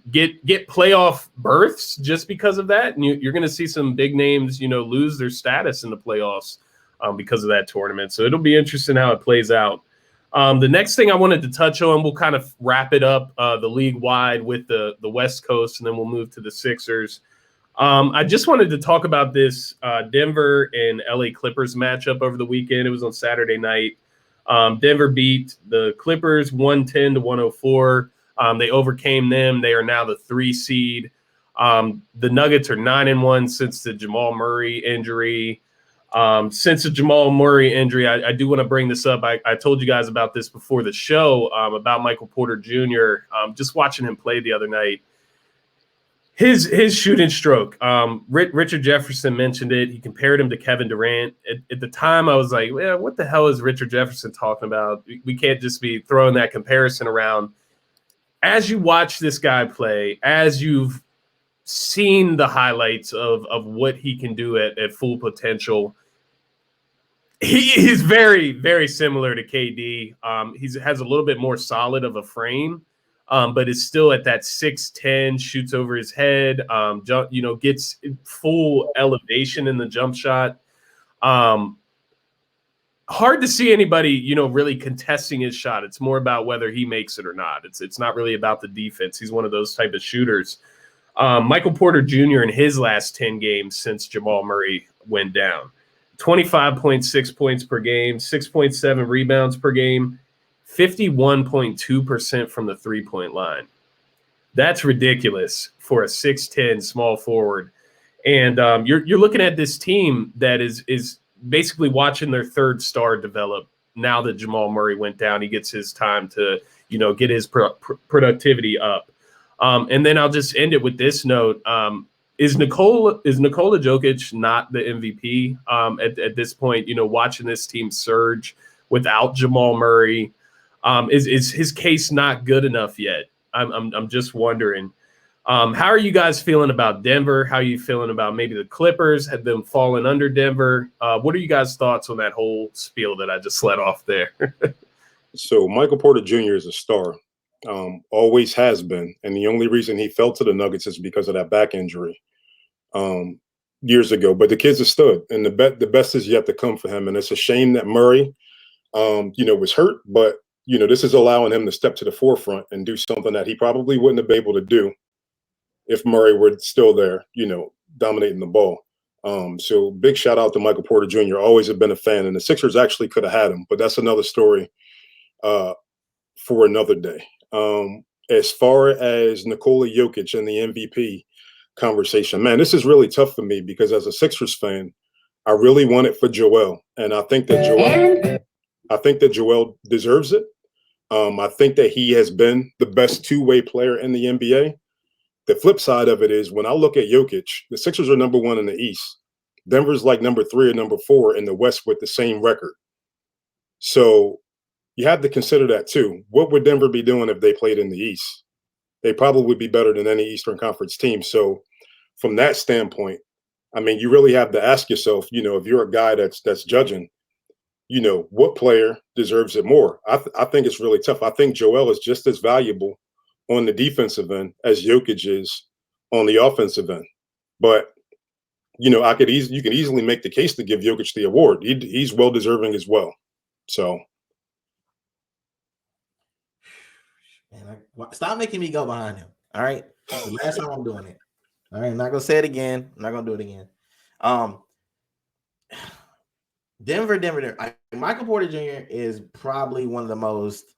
get playoff berths just because of that. And you're going to see some big names, lose their status in the playoffs because of that tournament. So it'll be interesting how it plays out. The next thing I wanted to touch on, we'll kind of wrap it up the league-wide with the West Coast, and then we'll move to the Sixers. I just wanted to talk about this Denver and LA Clippers matchup over the weekend. It was on Saturday night. Denver beat the Clippers 110 to 104. They overcame them. They are now the 3 seed. The Nuggets are 9-1 since the Jamal Murray injury. Since the Jamal Murray injury, I do want to bring this up. I told you guys about this before the show, about Michael Porter Jr. Just watching him play the other night. His shooting stroke. Richard Jefferson mentioned it. He compared him to Kevin Durant. At the time, I was like, well, what the hell is Richard Jefferson talking about? We can't just be throwing that comparison around. As you watch this guy play, as you've seen the highlights of what he can do at full potential, he's very, very similar to KD. He has a little bit more solid of a frame, but is still at that 6'10", shoots over his head, gets full elevation in the jump shot. Hard to see anybody, really contesting his shot. It's more about whether he makes it or not. It's not really about the defense. He's one of those type of shooters. Michael Porter Jr. in his last 10 games since Jamal Murray went down, 25.6 points per game, 6.7 rebounds per game, 51.2% from the three-point line. That's ridiculous for a 6'10" small forward. And you're looking at this team that is basically watching their third star develop now that Jamal Murray went down. He gets his time to, get his productivity up. And then I'll just end it with this note. Is Nikola Jokic not the MVP at this point? Watching this team surge without Jamal Murray, is his case not good enough yet? I'm just wondering. How are you guys feeling about Denver? How are you feeling about maybe the Clippers? Have them fallen under Denver? What are you guys' thoughts on that whole spiel that I just let off there? So Michael Porter Jr. is a star. Always has been. And the only reason he fell to the Nuggets is because of that back injury years ago. But the kid's a stud, and the best is yet to come for him. And it's a shame that Murray, was hurt. But, this is allowing him to step to the forefront and do something that he probably wouldn't have been able to do if Murray were still there, dominating the ball. So big shout out to Michael Porter Jr. Always have been a fan. And the Sixers actually could have had him. But that's another story for another day. As far as Nikola Jokic and the MVP conversation, man, this is really tough for me because as a Sixers fan, I really want it for Joel, and I think that Joel deserves it. I think that he has been the best two-way player in the NBA. The flip side of it is when I look at Jokic, the Sixers are number 1 in the East. Denver's like number 3 or number 4 in the West with the same record. So you have to consider that too. What would Denver be doing if they played in the East? They probably would be better than any Eastern Conference team. So from that standpoint, you really have to ask yourself, if you're a guy that's judging, what player deserves it more? I think it's really tough. I think Joel is just as valuable on the defensive end as Jokic is on the offensive end. But, you can easily make the case to give Jokic the award. He's well deserving as well. So. Man, stop making me go behind him. All right. The last time I'm doing it. All right. I'm not going to say it again. I'm not going to do it again. Denver. Michael Porter Jr. is probably one of the most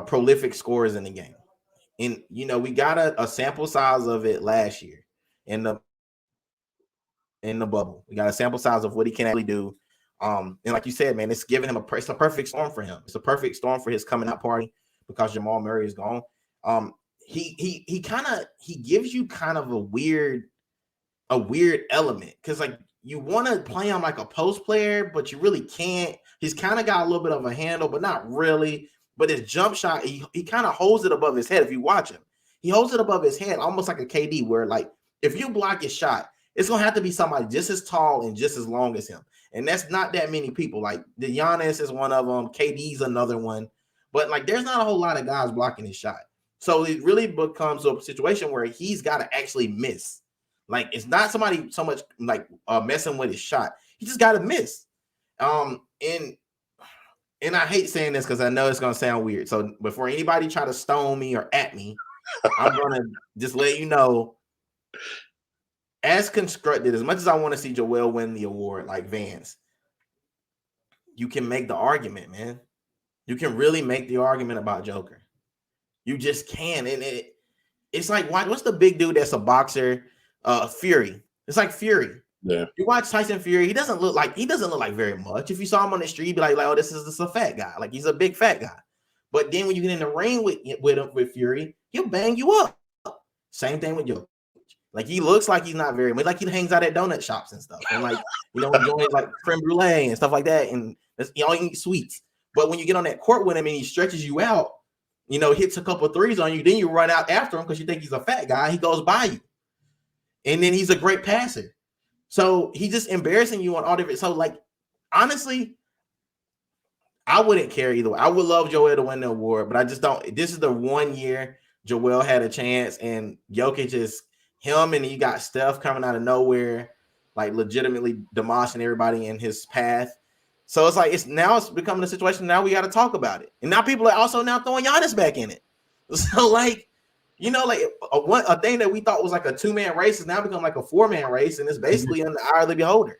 prolific scorers in the game. And, we got a sample size of it last year in the bubble. We got a sample size of what he can actually do. And like you said, man, it's giving him it's a perfect storm for him. It's a perfect storm for his coming out party because Jamal Murray is gone. He gives you kind of a weird element because like you want to play him like a post player, but you really can't. He's kind of got a little bit of a handle, but not really. But his jump shot, he kind of holds it above his head. If you watch him, he holds it above his head, almost like a KD, where like if you block his shot, it's gonna have to be somebody just as tall and just as long as him. And that's not that many people. Like the Giannis is one of them. KD's another one. But like there's not a whole lot of guys blocking his shot. So it really becomes a situation where he's got to actually miss. Like it's not somebody so much like messing with his shot. He just got to miss. And I hate saying this because I know it's gonna sound weird. So before anybody try to stone me or at me, I'm gonna just let you know. As constructed, as much as I want to see Joel win the award, like Vance, you can make the argument, man. You can really make the argument about Joker. You just can. And it's like, what's the big dude that's a boxer? Fury. It's like Fury. Yeah. You watch Tyson Fury, he doesn't look like very much. If you saw him on the street, you'd be like, oh, this is a fat guy. Like, he's a big fat guy. But then when you get in the ring with Fury, he'll bang you up. Same thing with Joker. Like, he looks like he's not very much, like he hangs out at donut shops and stuff. And like, enjoys like creme brulee and stuff like that. And he only eats sweets. But when you get on that court with him and he stretches you out, hits a couple of threes on you, then you run out after him because you think he's a fat guy. He goes by you. And then he's a great passer. So he's just embarrassing you on all different. So, like, honestly, I wouldn't care either way. I would love Joel to win the award, but I just don't. This is the 1 year Joel had a chance, and Jokic is him, and you got Steph coming out of nowhere, like legitimately demolishing everybody in his path. So it's like it's becoming a situation. Now we got to talk about it, and now people are also now throwing Giannis back in it. So like, a thing that we thought was like a 2-man race has now become like a 4-man race, and it's basically in the eye of the beholder.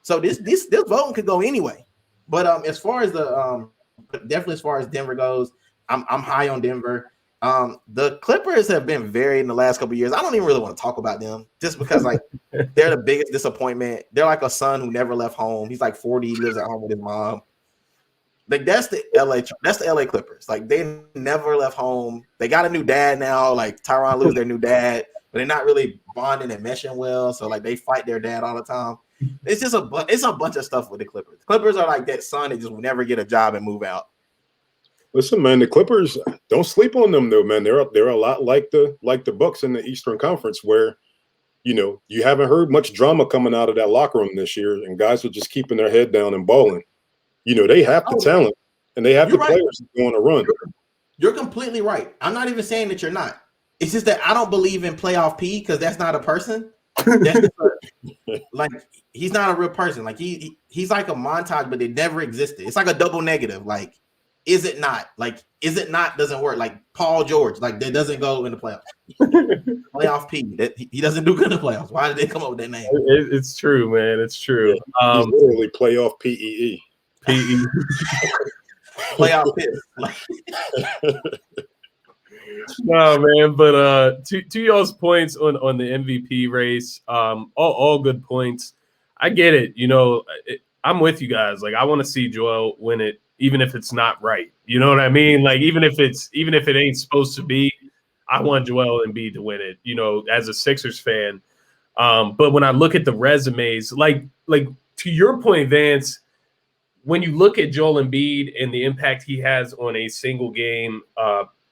So this voting could go anyway. But as far as definitely as far as Denver goes, I'm high on Denver. The Clippers have been very in the last couple of years. I don't even really want to talk about them just because like they're the biggest disappointment. They're like a son who never left home. He's like 40, he lives at home with his mom. Like that's the LA Clippers. Like they never left home. They got a new dad now. Like Tyronn Lue's their new dad, but they're not really bonding and meshing well. So like they fight their dad all the time. It's just a bunch of stuff with the Clippers. The Clippers are like that son that just will never get a job and move out. Listen, man, the Clippers, don't sleep on them though, man. They're a lot like the Bucks in the Eastern Conference, where you haven't heard much drama coming out of that locker room this year, and guys are just keeping their head down and balling. They have the talent and they have the players that go on a run. You're completely right. I'm not even saying that you're not. It's just that I don't believe in playoff P because that's not a person. Like he's not a real person. Like he's like a montage, but it never existed. It's like a double negative. Like, is it not? Like, is it not doesn't work. Like Paul George, like that doesn't go in the playoffs. Playoff P. That he doesn't do good in the playoffs. Why did they come up with that name? It's true, man. It's true. Yeah, he's literally playoff PEE. Playoff piss. No, man, but to y'all's points on the MVP race, all good points. I get it. I'm with you guys. Like, I want to see Joel win it, even if it's not right. You know what I mean? Like, even if it ain't supposed to be, I want Joel Embiid to win it. As a Sixers fan. But when I look at the resumes, like to your point, Vance, when you look at Joel Embiid and the impact he has on a single game,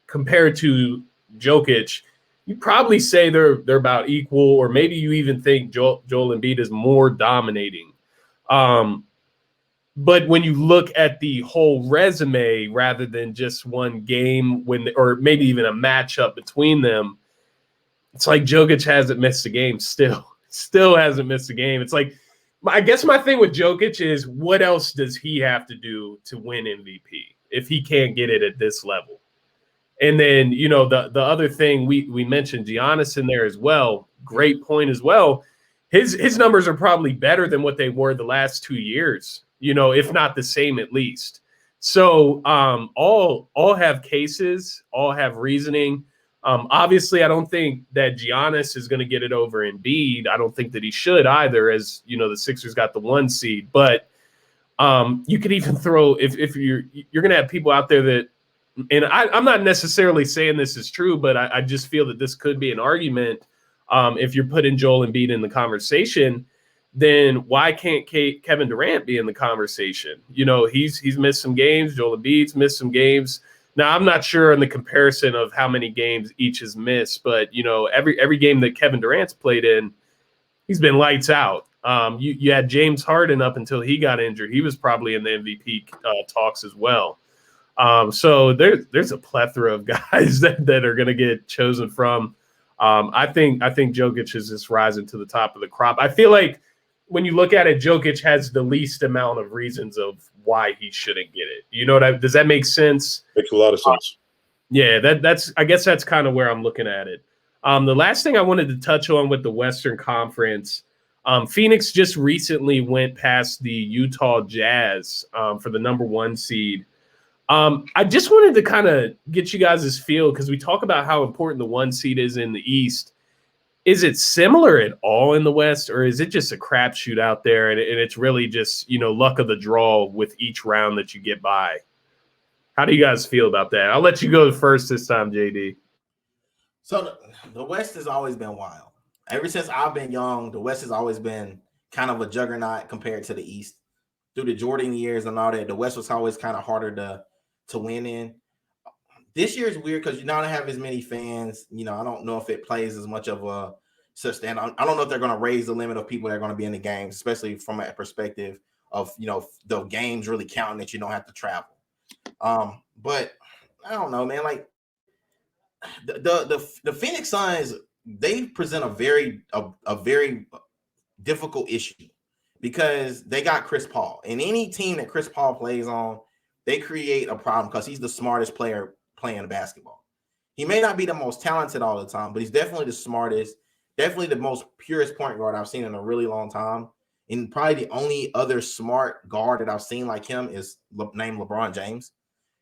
compared to Jokic, you probably say they're about equal, or maybe you even think Joel Embiid is more dominating. But when you look at the whole resume rather than just one game, or maybe even a matchup between them, it's like Jokic hasn't missed a game. Still hasn't missed a game. It's like, I guess my thing with Jokic is, what else does he have to do to win MVP if he can't get it at this level? And then, the other thing we mentioned Giannis in there as well. Great point as well. His numbers are probably better than what they were the last 2 years, if not the same at least. So all have cases, all have reasoning. Obviously, I don't think that Giannis is going to get it over Embiid. I don't think that he should either, as the Sixers got the 1 seed. But you could even throw, if you're going to have people out there that, and I'm not necessarily saying this is true, but I just feel that this could be an argument. If you're putting Joel Embiid in the conversation, then why can't Kevin Durant be in the conversation? He's missed some games. Joel Embiid's missed some games. Now, I'm not sure in the comparison of how many games each has missed, but every game that Kevin Durant's played in, he's been lights out. You had James Harden up until he got injured. He was probably in the MVP talks as well. So there's a plethora of guys that are going to get chosen from. I think Jokic is just rising to the top of the crop. I feel like when you look at it, Jokic has the least amount of reasons of why he shouldn't get it. Does that make sense? Makes a lot of sense. Yeah, I guess that's kind of where I'm looking at it. The last thing I wanted to touch on with the Western Conference, Phoenix just recently went past the Utah Jazz for the #1 seed. I just wanted to kind of get you guys' feel because we talk about how important the 1 seed is in the East. Is it similar at all in the West, or is it just a crapshoot out there and it's really just, luck of the draw with each round that you get by? How do you guys feel about that? I'll let you go first this time, JD. So the West has always been wild. Ever since I've been young, the West has always been kind of a juggernaut compared to the East. Through the Jordan years and all that, the West was always kind of harder to win in. This year is weird because you don't have as many fans. I don't know if it plays as much of a sustained. I don't know if they're going to raise the limit of people that are going to be in the games, especially from a perspective of the games really counting that you don't have to travel. But I don't know, man. Like the Phoenix Suns, they present a very difficult issue because they got Chris Paul, and any team that Chris Paul plays on, they create a problem because he's the smartest player playing basketball. He may not be the most talented all the time, but he's definitely the smartest, definitely the most purest point guard I've seen in a really long time. And probably the only other smart guard that I've seen like him is named LeBron James.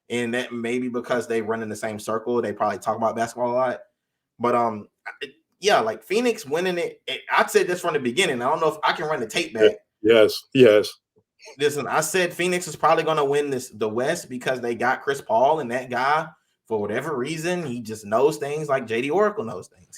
And that may be because they run in the same circle. They probably talk about basketball a lot. But yeah, like Phoenix winning it. I said this from the beginning. I don't know if I can run the tape back. Yes. Listen, I said Phoenix is probably going to win the West because they got Chris Paul, and that guy, for whatever reason, he just knows things like JD Oracle knows things.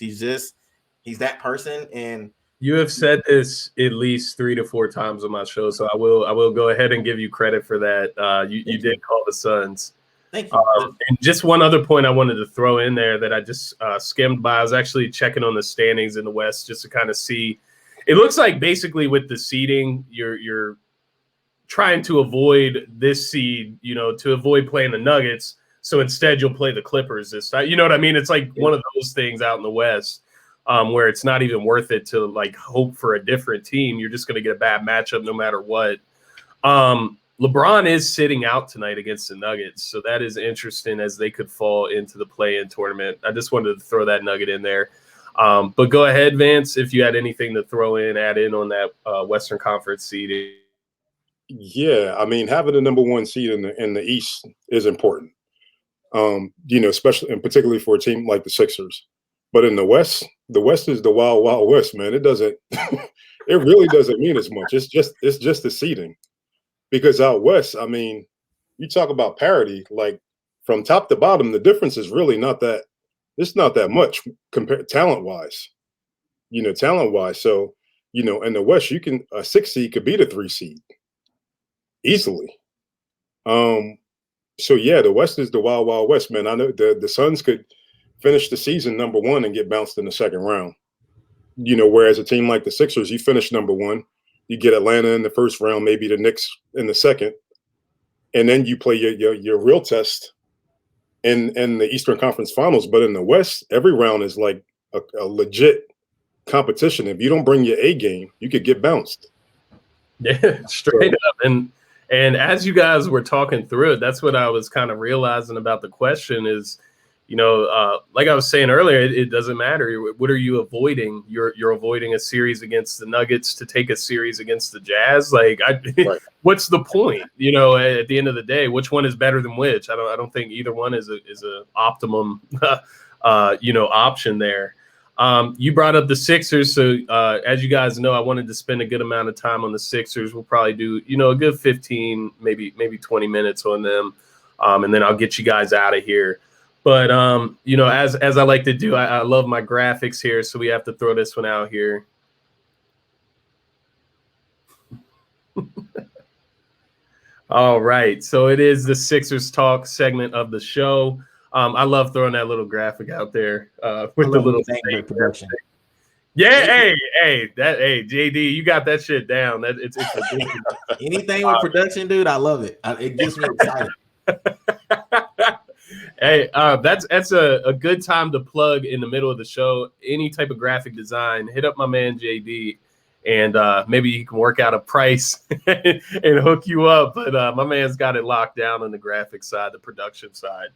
He's that person. And you have said this at least 3 to 4 times on my show, so I will go ahead and give you credit for that. You did call the Suns. Thank you. And just one other point I wanted to throw in there that I just skimmed by. I was actually checking on the standings in the West just to kind of see. It looks like basically with the seeding, you're trying to avoid this seed, to avoid playing the Nuggets. So instead, you'll play the Clippers this time. You know what I mean? It's like one of those things out in the West where it's not even worth it to like hope for a different team. You're just going to get a bad matchup no matter what. LeBron is sitting out tonight against the Nuggets, so that is interesting as they could fall into the play-in tournament. I just wanted to throw that nugget in there. But go ahead, Vance, if you had anything to add in on that Western Conference seeding. Yeah, I mean, having the #1 seed in the East is important. Especially and particularly for a team like the Sixers. But in the West is the wild, wild West, man. It doesn't it really doesn't mean as much. It's just the seeding. Because out West, I mean, you talk about parity, like from top to bottom, the difference is really not that much compared talent-wise. So, in the West, you can a 6 seed could beat a 3 seed easily. So yeah, the West is the wild, wild West, man. I know the Suns could finish the season #1 and get bounced in the second round. Whereas a team like the Sixers, you finish #1, you get Atlanta in the first round, maybe the Knicks in the second, and then you play your real test in the Eastern Conference Finals. But in the West, every round is like a legit competition. If you don't bring your A game, you could get bounced. Yeah, straight up. And as you guys were talking through it, that's what I was kind of realizing about the question is, like I was saying earlier, it doesn't matter. What are you avoiding? You're avoiding a series against the Nuggets to take a series against the Jazz. Like, Right. What's the point? At the end of the day, which one is better than which? I don't think either one is a optimum, option there. You brought up the Sixers, so as you guys know, I wanted to spend a good amount of time on the Sixers. We'll probably do, a good 15, maybe 20 minutes on them, and then I'll get you guys out of here. But as I like to do, I love my graphics here, so we have to throw this one out here. All right, so it is the Sixers Talk segment of the show. I love throwing that little graphic out there with the little production. Yeah, hey, JD, you got that shit down. That it's anything with production, dude. I love it. It gets me excited. Hey, that's a good time to plug in the middle of the show. Any type of graphic design, hit up my man JD, and maybe he can work out a price and hook you up. But my man's got it locked down on the graphic side, the production side.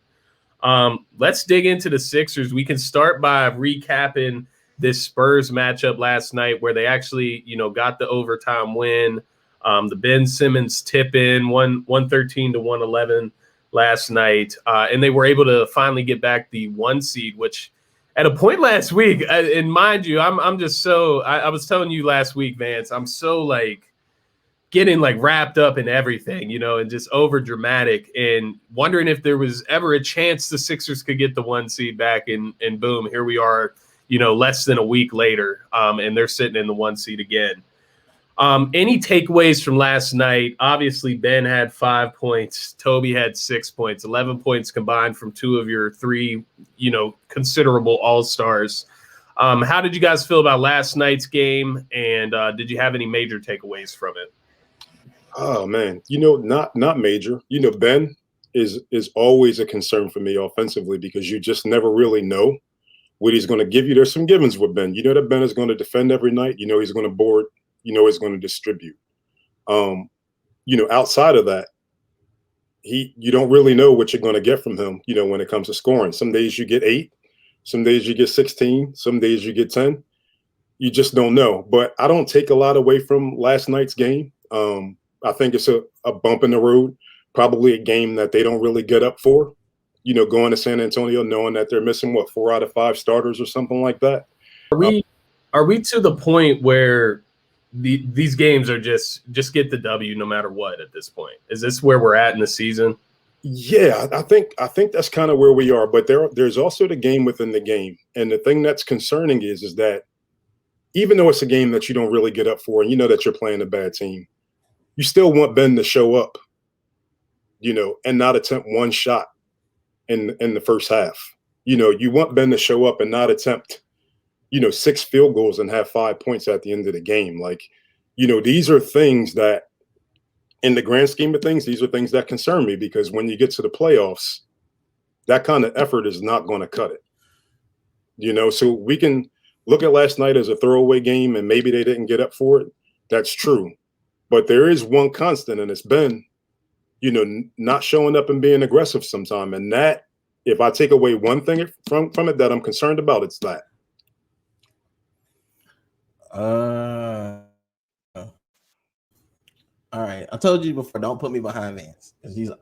Let's dig into the Sixers. We can start by recapping this Spurs matchup last night where they actually, got the overtime win. The Ben Simmons tip in 113 to 111 last night. And they were able to finally get back the 1 seed, which at a point last week, and mind you, I'm just so, I was telling you last week, Vance, I'm so like getting like wrapped up in everything, and just over dramatic and wondering if there was ever a chance the Sixers could get the 1 seed back, and boom, here we are, less than a week later, and they're sitting in the 1 seed again. Any takeaways from last night? Obviously, Ben had 5 points. Toby had 6 points, 11 points combined from 2 of your 3, considerable all-stars. How did you guys feel about last night's game? And did you have any major takeaways from it? Oh man, not major. Ben is always a concern for me offensively because you just never really know what he's going to give you. There's some givens with Ben. That Ben is going to defend every night. He's going to board. He's going to distribute. Outside of that, you don't really know what you're going to get from him. When it comes to scoring, some days you get 8, some days you get 16, some days you get 10. You just don't know. But I don't take a lot away from last night's game. I think it's a bump in the road, probably a game that they don't really get up for, going to San Antonio, knowing that they're missing 4 out of 5 starters or something like that. Are we to the point where these games are just get the W no matter what at this point? Is this where we're at in the season? Yeah, I think that's kind of where we are. But there's also the game within the game. And the thing that's concerning is that even though it's a game that you don't really get up for and that you're playing a bad team, you still want Ben to show up, and not attempt 1 shot in the first half. You want Ben to show up and not attempt, 6 field goals and have 5 points at the end of the game. Like, these are things that, in the grand scheme of things, these are things that concern me because when you get to the playoffs, that kind of effort is not going to cut it. So we can look at last night as a throwaway game and maybe they didn't get up for it. That's true. But there is one constant, and it's been, not showing up and being aggressive sometime. And that, if I take away one thing from it that I'm concerned about, it's that. All right. I told you before, don't put me behind Vance.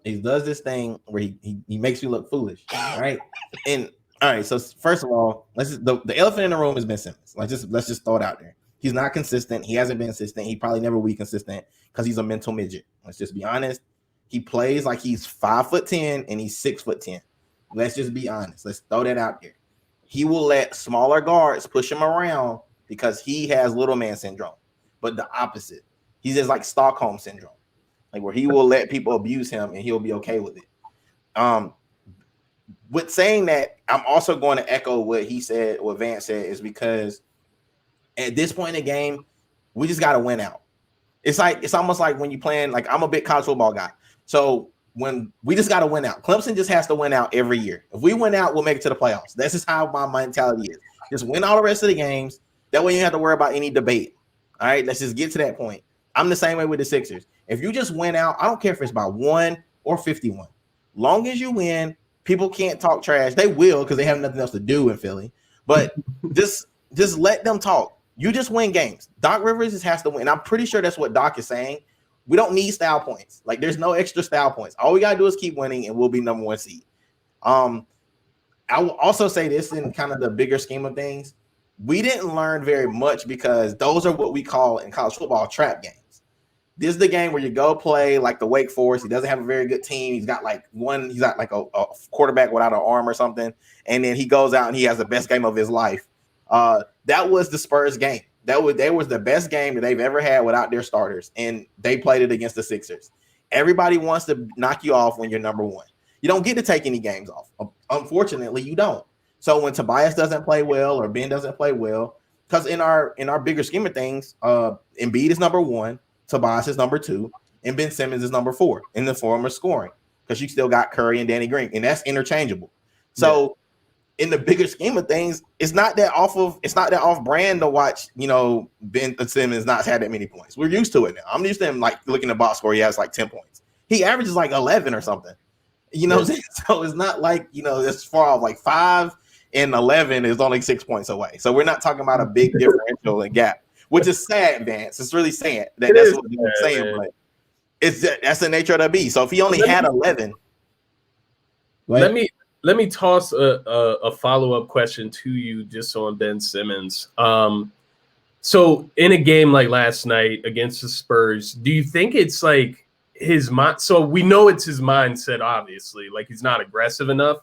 He does this thing where he makes you look foolish. Right. And all right. So first of all, the elephant in the room is Ben Simmons. Let's just throw it out there. He's not consistent. He hasn't been consistent. He probably never will be consistent because he's a mental midget. Let's just be honest. He plays like he's 5'10" and he's 6'10". Let's just be honest. Let's throw that out there. He will let smaller guards push him around because he has little man syndrome. But the opposite. He's just like Stockholm syndrome, like where he will let people abuse him and he'll be okay with it. With saying that, I'm also going to echo what he said, what Vance said, is because at this point in the game, we just got to win out. It's almost like when you playing, like I'm a big college football guy. So when we just got to win out, Clemson just has to win out every year. If we win out, we'll make it to the playoffs. This is how my mentality is. Just win all the rest of the games. That way you don't have to worry about any debate. All right, let's just get to that point. I'm the same way with the Sixers. If you just win out, I don't care if it's by 1 or 51. Long as you win, people can't talk trash. They will because they have nothing else to do in Philly. But just let them talk. You just win games. Doc Rivers just has to win. I'm pretty sure that's what Doc is saying. We don't need style points. Like there's no extra style points. All we gotta do is keep winning, and we'll be number 1 seed. I will also say this in kind of the bigger scheme of things. We didn't learn very much because those are what we call in college football trap games. This is the game where you go play like the Wake Forest. He doesn't have a very good team. He's got like a quarterback without an arm or something. And then he goes out and he has the best game of his life. That was the Spurs game. They was the best game that they've ever had without their starters. And they played it against the Sixers. Everybody wants to knock you off when you're number 1. You don't get to take any games off. Unfortunately, you don't. So when Tobias doesn't play well or Ben doesn't play well, because in our bigger scheme of things, Embiid is number 1, Tobias is number 2, and Ben Simmons is number 4 in the form of scoring, because you still got Curry and Danny Green, and that's interchangeable. So in the bigger scheme of things, it's not that off brand to watch, Ben Simmons not had that many points. We're used to it now. I'm used to him like looking at the box score, he has like 10 points. He averages like 11 or something. So it's not like, it's far off like 5 and 11 is only 6 points away. So we're not talking about a big differential and gap, which is sad, Vance. It's really sad that's what I'm saying, man. But that's the nature of the beast. So if he only had 11, let me toss a follow-up question to you just on Ben Simmons. So in a game like last night against the Spurs, do you think it's like his mind? So we know it's his mindset, obviously, like he's not aggressive enough.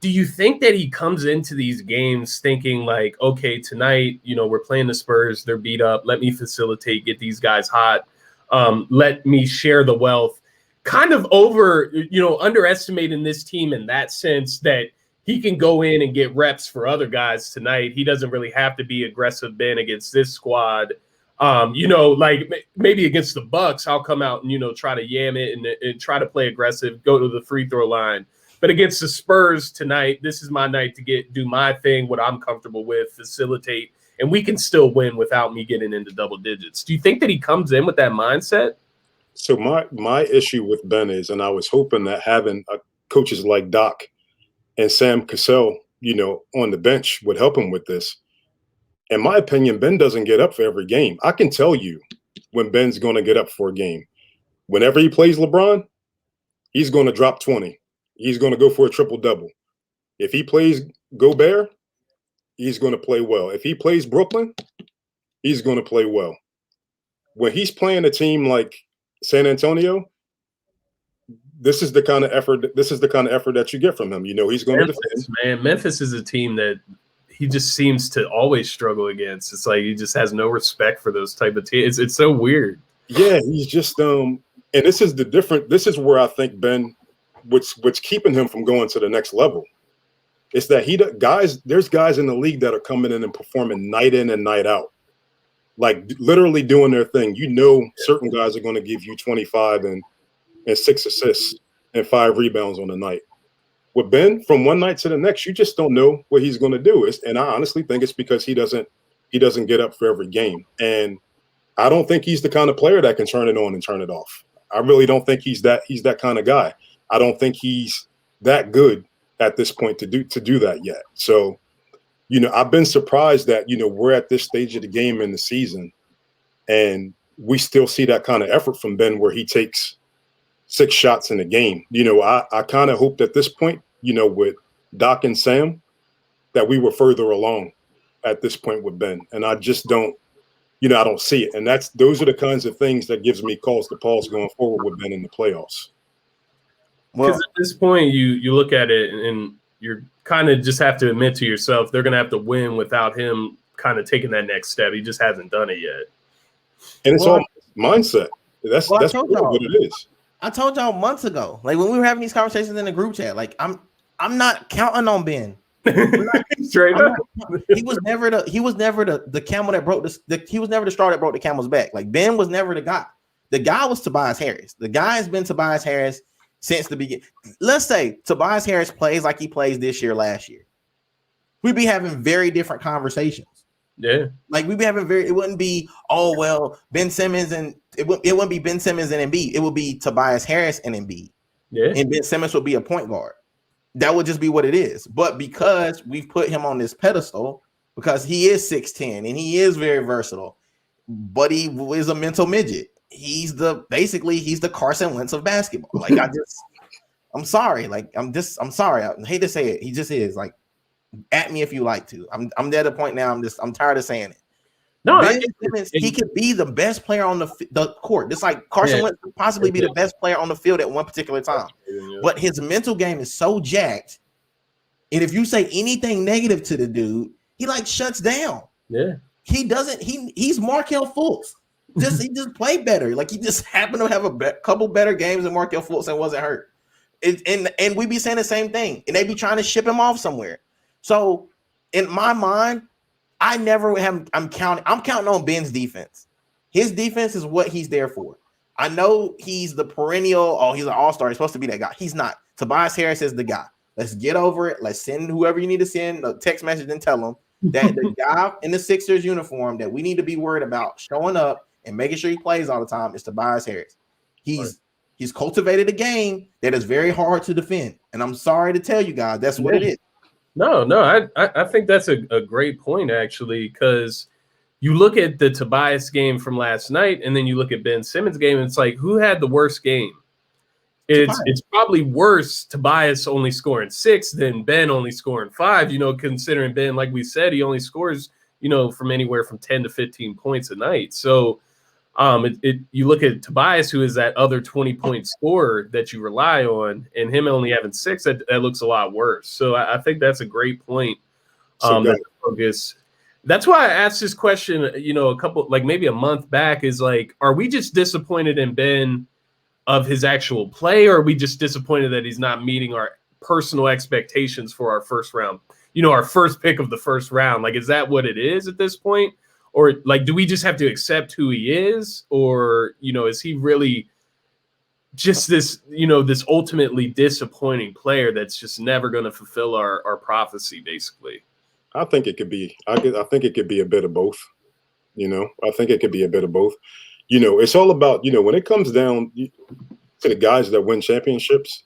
Do you think that he comes into these games thinking like, okay, tonight, we're playing the Spurs, they're beat up, let me facilitate, get these guys hot, let me share the wealth, kind of underestimating this team in that sense that he can go in and get reps for other guys tonight. He doesn't really have to be aggressive, Ben, against this squad. Like maybe against the Bucks, I'll come out and, try to yam it and try to play aggressive, go to the free throw line. But against the Spurs tonight, this is my night to do my thing, what I'm comfortable with, facilitate, and we can still win without me getting into double digits. Do you think that he comes in with that mindset? So my issue with Ben is, and I was hoping that having coaches like Doc and Sam Cassell, on the bench would help him with this. In my opinion, Ben doesn't get up for every game. I can tell you when Ben's going to get up for a game. Whenever he plays LeBron, he's going to drop 20. He's going to go for a triple-double. If he plays Gobert, he's going to play well. If he plays Brooklyn, he's going to play well. When he's playing a team like San Antonio, this is the kind of effort that you get from him. He's going to defend. Man, Memphis is a team that he just seems to always struggle against. It's like he just has no respect for those type of teams. It's so weird. Yeah, he's just and this is where I think Ben, what's keeping him from going to the next level. It's that there's guys in the league that are coming in and performing night in and night out, like literally doing their thing. Certain guys are going to give you 25 and 6 assists and 5 rebounds on the night. With Ben, from one night to the next, you just don't know what he's going to do. And I honestly think it's because he doesn't get up for every game. And I don't think he's the kind of player that can turn it on and turn it off. I really don't think he's that kind of guy. I don't think he's that good at this point to do that yet. So, I've been surprised that, we're at this stage of the game in the season and we still see that kind of effort from Ben where he takes 6 shots in a game. I kind of hoped at this point, with Doc and Sam, that we were further along at this point with Ben. And I just don't, I don't see it. And those are the kinds of things that gives me cause to pause going forward with Ben in the playoffs. Because at this point, you look at it and you're kind of just have to admit to yourself they're going to have to win without him kind of taking that next step. He just hasn't done it yet. And it's all mindset. That's what it is. I told y'all months ago, like when we were having these conversations in the group chat, like I'm not counting on Ben. Straight up. He was never the camel that broke he was never the straw that broke the camel's back. Like Ben was never the guy. The guy was Tobias Harris. The guy has been Tobias Harris since the beginning. Let's say Tobias Harris plays like he plays this year, last year. We'd be having very different conversations. Yeah. Like we'd be having it wouldn't be, oh, well, Ben Simmons and it wouldn't be Ben Simmons and Embiid. It would be Tobias Harris and Embiid. Yeah. And Ben Simmons would be a point guard. That would just be what it is. But because we've put him on this pedestal, because he is 6'10 and he is very versatile, but he is a mental midget. He's the Carson Wentz of basketball. Like I'm sorry. Like I'm sorry. I hate to say it. He just is. Like, at me if you like to. I'm at a point now. I'm tired of saying it. No, he could be the best player on the court. Just like Carson Wentz could possibly be the best player on the field at one particular time. But his mental game is so jacked. And if you say anything negative to the dude, he like shuts down. Yeah. He doesn't. He's Markelle Fultz. He just played better. Like he just happened to have a couple better games than Markelle Fultz and wasn't hurt. And we be saying the same thing. And they be trying to ship him off somewhere. So in my mind, I'm counting on Ben's defense. His defense is what he's there for. I know he's the perennial, he's an all-star. He's supposed to be that guy. He's not. Tobias Harris is the guy. Let's get over it. Let's send whoever you need to send a text message and tell them that the guy in the Sixers uniform that we need to be worried about showing up and making sure he plays all the time is Tobias Harris. He's cultivated a game that is very hard to defend. And I'm sorry to tell you guys, that's what it is. No, I think that's a great point, actually, because you look at the Tobias game from last night, and then you look at Ben Simmons' game, and it's like, who had the worst game? It's probably worse Tobias only scoring 6 than Ben only scoring 5, considering Ben, like we said, he only scores, from anywhere from 10 to 15 points a night. So you look at Tobias, who is that other 20-point scorer that you rely on, and him only having 6, that looks a lot worse. So I think that's a great point. That's why I asked this question, a couple, like maybe a month back, is like, are we just disappointed in Ben of his actual play, or are we just disappointed that he's not meeting our personal expectations for our first round, our first pick of the first round? Like, is that what it is at this point? Or like, do we just have to accept who he is? Or, is he really just this, this ultimately disappointing player that's just never going to fulfill our prophecy, basically? I think it could be, I think it could be a bit of both. I think it could be a bit of both. It's all about, when it comes down to the guys that win championships,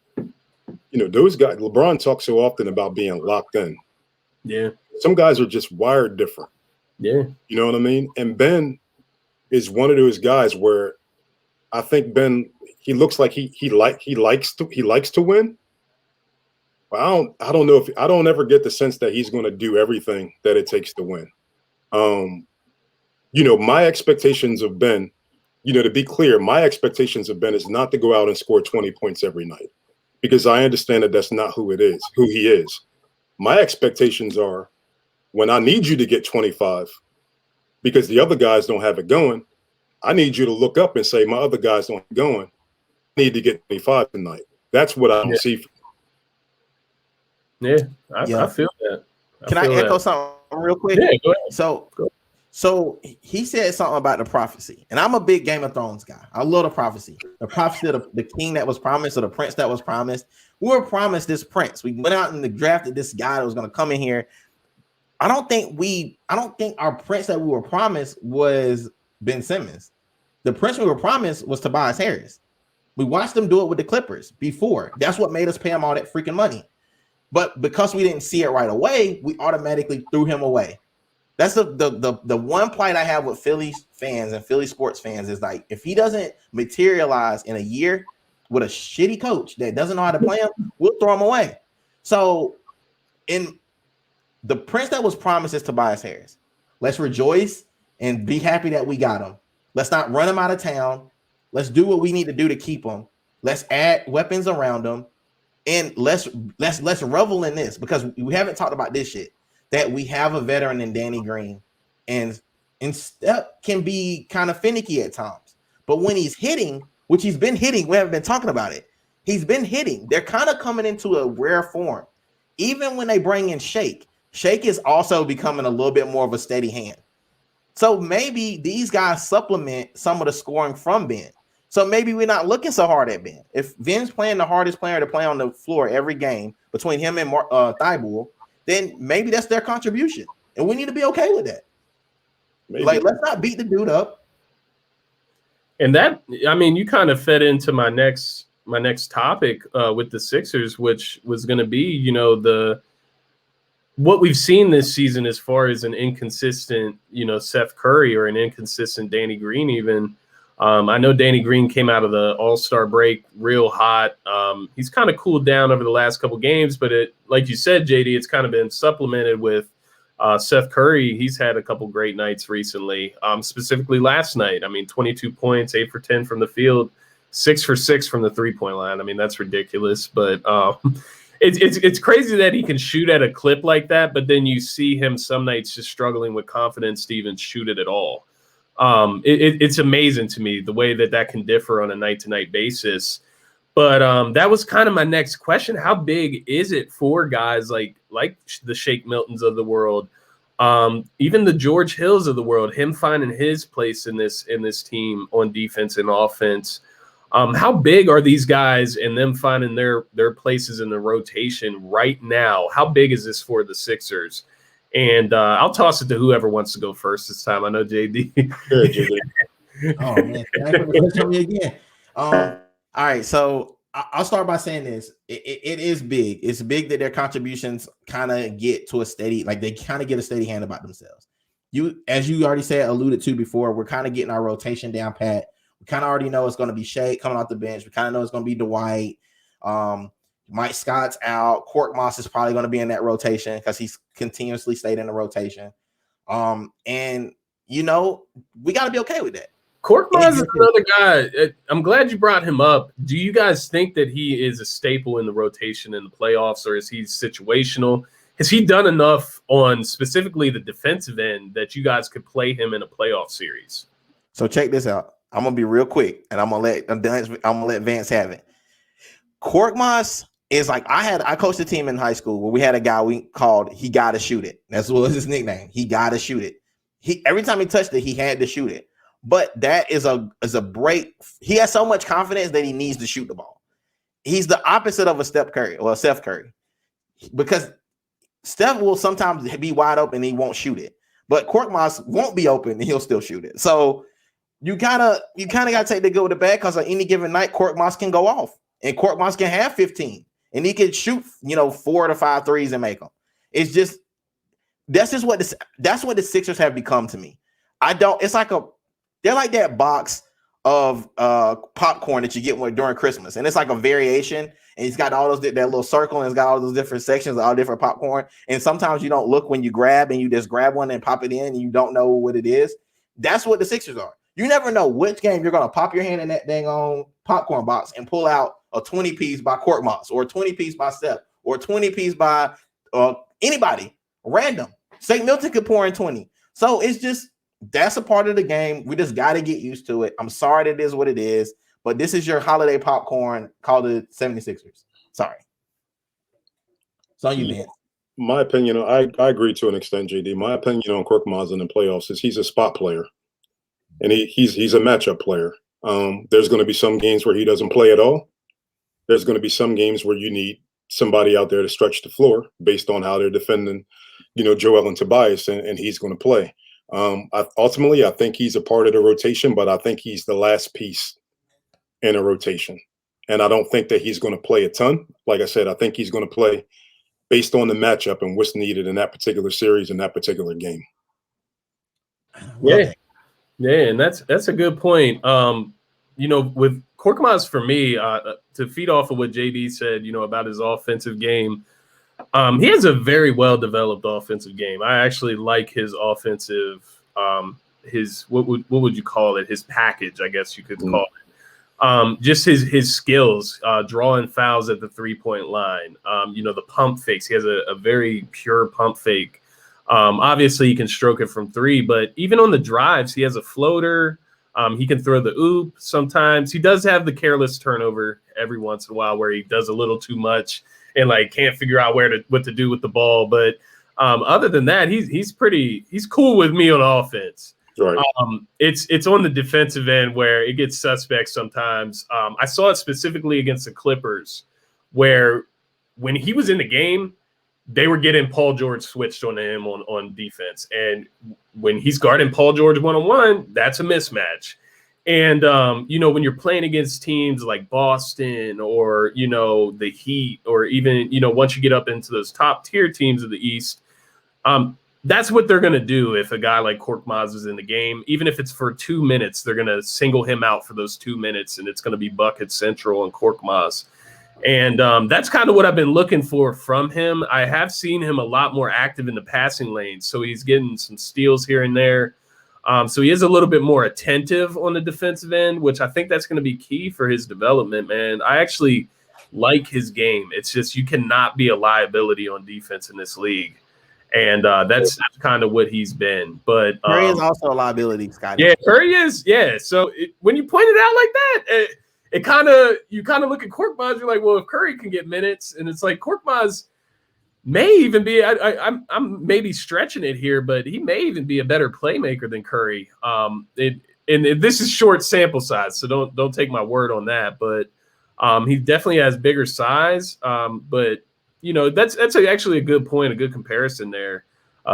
those guys, LeBron talks so often about being locked in. Yeah. Some guys are just wired different. Yeah. You know what I mean? And Ben is one of those guys where I think Ben, he looks like he likes to win. But I don't know if I don't ever get the sense that he's going to do everything that it takes to win. My expectations of Ben, to be clear, my expectations of Ben is not to go out and score 20 points every night, because I understand that that's not who he is. My expectations are, when I need you to get 25 because the other guys don't have it going, I need you to look up and say, my other guys don't have it going. I need to get 25 tonight. That's what I don't see. Yeah, I feel that. Can I echo something real quick? Yeah, go ahead. So he said something about the prophecy, and I'm a big Game of Thrones guy. I love the prophecy of the king that was promised, or the prince that was promised. We were promised this prince. We went out and drafted this guy that was going to come in here. I don't think our prince that we were promised was Ben Simmons. The prince we were promised was Tobias Harris. We watched them do it with the Clippers before. That's what made us pay him all that freaking money. But because we didn't see it right away, we automatically threw him away. That's the one plight I have with Philly fans and Philly sports fans, is like, if he doesn't materialize in a year with a shitty coach that doesn't know how to play him, we'll throw him away. So in the prince that was promised is Tobias Harris. Let's rejoice and be happy that we got him. Let's not run him out of town. Let's do what we need to do to keep him. Let's add weapons around him. And let's revel in this, because we haven't talked about this shit, that we have a veteran in Danny Green, and Steph can be kind of finicky at times. But when he's hitting, which he's been hitting, we haven't been talking about it. He's been hitting. They're kind of coming into a rare form. Even when they bring in Shake is also becoming a little bit more of a steady hand. So maybe these guys supplement some of the scoring from Ben. So maybe we're not looking so hard at Ben. If Ben's playing the hardest player to play on the floor every game between him and Thibault, then maybe that's their contribution, and we need to be okay with that. Maybe. Like, let's not beat the dude up. And that, I mean, you kind of fed into my next topic with the Sixers, which was going to be, what we've seen this season as far as an inconsistent, Seth Curry, or an inconsistent Danny Green even. I know Danny Green came out of the All-Star break real hot. He's kind of cooled down over the last couple games, but like you said, JD, it's kind of been supplemented with Seth Curry. He's had a couple great nights recently, specifically last night. I mean, 22 points, 8 for 10 from the field, 6 for 6 from the three-point line. I mean, that's ridiculous, but it's crazy that he can shoot at a clip like that, but then you see him some nights just struggling with confidence to even shoot it at all. It's amazing to me the way that can differ on a night-to-night basis. But that was kind of my next question. How big is it for guys like the Shake Miltons of the world, even the George Hills of the world, him finding his place in this team on defense and offense? How big are these guys and them finding their places in the rotation right now? How big is this for the Sixers? And I'll toss it to whoever wants to go first this time. I know JD. Good, JD. Oh man, thank you for me again. All right, so I'll start by saying this. It is big. It's big that their contributions kind of get to a steady, like they kind of get a steady hand about themselves. As you already said, alluded to before, we're kind of getting our rotation down pat. We kind of already know it's going to be Shea coming off the bench. We kind of know it's going to be Dwight. Mike Scott's out. Cork Moss is probably going to be in that rotation because he's continuously stayed in the rotation. And we got to be okay with that. Korkmaz is another guy. I'm glad you brought him up. Do you guys think that he is a staple in the rotation in the playoffs, or is he situational? Has he done enough on specifically the defensive end that you guys could play him in a playoff series? So check this out. I'm gonna be real quick, and I'm gonna let Vance have it. Korkmaz is like I coached a team in high school where we had a guy we called he gotta shoot it. That's what was his nickname. He gotta shoot it. Every time he touched it, he had to shoot it. But that is a break. He has so much confidence that he needs to shoot the ball. He's the opposite of a Steph Curry or a Seth Curry, because Steph will sometimes be wide open and he won't shoot it, but Korkmaz won't be open and he'll still shoot it. So you kind of gotta take the good with the bad, because on any given night Korkmaz can go off and Korkmaz can have 15 and he can shoot 4 to 5 threes and make them. It's just that's what the Sixers have become to me. They're like that box of popcorn that you get during Christmas, and it's like a variation, and it's got all those that little circle, and it's got all those different sections, all different popcorn. And sometimes you don't look when you grab, and you just grab one and pop it in, and you don't know what it is. That's what the Sixers are. You never know which game you're gonna pop your hand in that dang on popcorn box and pull out a 20 piece by Korkmaz, or a 20 piece by Steph, or a 20 piece by anybody random. St. Milton could pour in 20. So it's just. That's a part of the game. We just got to get used to it. I'm sorry that it is what it is, but this is your holiday popcorn. Call the 76ers. Sorry. It's on you, man. My opinion, I agree to an extent, JD. My opinion on Korkmaz in the playoffs is he's a spot player, and he's a matchup player. There's going to be some games where he doesn't play at all. There's going to be some games where you need somebody out there to stretch the floor based on how they're defending, Joel and Tobias, and he's going to play. Ultimately, I think he's a part of the rotation, but I think he's the last piece in a rotation. And I don't think that he's going to play a ton. Like I said, I think he's going to play based on the matchup and what's needed in that particular series, in that particular game. Yeah, and that's a good point. With Korkmaz, for me, to feed off of what JD said, about his offensive game, he has a very well-developed offensive game. I actually like his offensive, his what would you call it? His package, I guess you could call it. Just his skills, drawing fouls at the 3-point line. The pump fakes. He has a very pure pump fake. Obviously, he can stroke it from 3, but even on the drives, he has a floater. He can throw the oop sometimes. He does have the careless turnover every once in a while where he does a little too much and can't figure out what to do with the ball. But other than that, he's cool with me on offense. Right. It's on the defensive end where it gets suspect sometimes. I saw it specifically against the Clippers, where when he was in the game, they were getting Paul George switched on him on defense. And when he's guarding Paul George one-on-one, that's a mismatch. And, when you're playing against teams like Boston or, the Heat, or even, once you get up into those top tier teams of the East, that's what they're going to do if a guy like Korkmaz is in the game. Even if it's for 2 minutes, they're going to single him out for those 2 minutes, and it's going to be bucket central and Korkmaz. And that's kind of what I've been looking for from him. I have seen him a lot more active in the passing lane, so he's getting some steals here and there. So he is a little bit more attentive on the defensive end, which I think that's going to be key for his development, man. I actually like his game. It's just you cannot be a liability on defense in this league. And that's kind of what he's been. But Curry is also a liability, Scotty. Yeah, Curry is. Yeah. So when you point it out like that, you kind of look at Korkmaz, you're like, well, if Curry can get minutes, and it's like Korkmaz may even be, I'm maybe stretching it here, but he may even be a better playmaker than Curry. And this is short sample size, so don't take my word on that. But he definitely has bigger size. But that's actually a good point, a good comparison there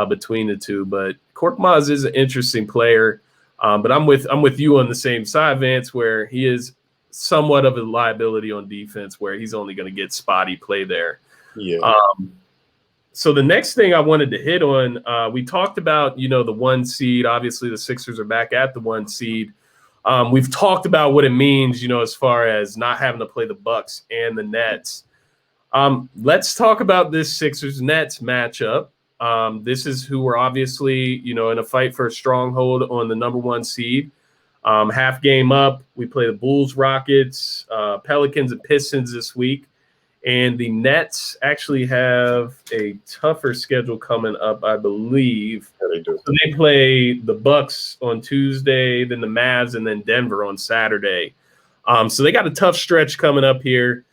between the two. But Korkmaz is an interesting player. But I'm with you on the same side, Vance, where he is somewhat of a liability on defense where he's only going to get spotty play there. Yeah. So the next thing I wanted to hit on, we talked about, the 1 seed. Obviously, the Sixers are back at the 1 seed. We've talked about what it means, as far as not having to play the Bucks and the Nets. Let's talk about this Sixers-Nets matchup. This is who we're obviously, in a fight for a stronghold on the number 1 seed. Half game up, we play the Bulls, Rockets, Pelicans, and Pistons this week. And the Nets actually have a tougher schedule coming up, I believe. Yeah, they do. So they play the Bucks on Tuesday, then the Mavs, and then Denver on Saturday. So they got a tough stretch coming up here.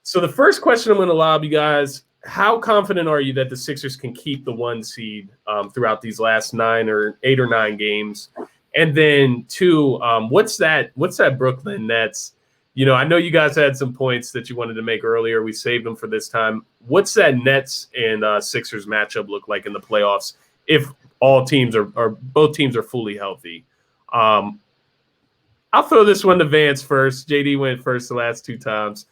So the first question I'm going to lob you guys, how confident are you that the Sixers can keep the 1 seed throughout these last 8 or 9 games? And then 2, what's that Brooklyn Nets? I know you guys had some points that you wanted to make earlier. We saved them for this time. What's that Nets and Sixers matchup look like in the playoffs if all teams or both teams are fully healthy? I'll throw this one to Vance first. JD went first the last 2 times.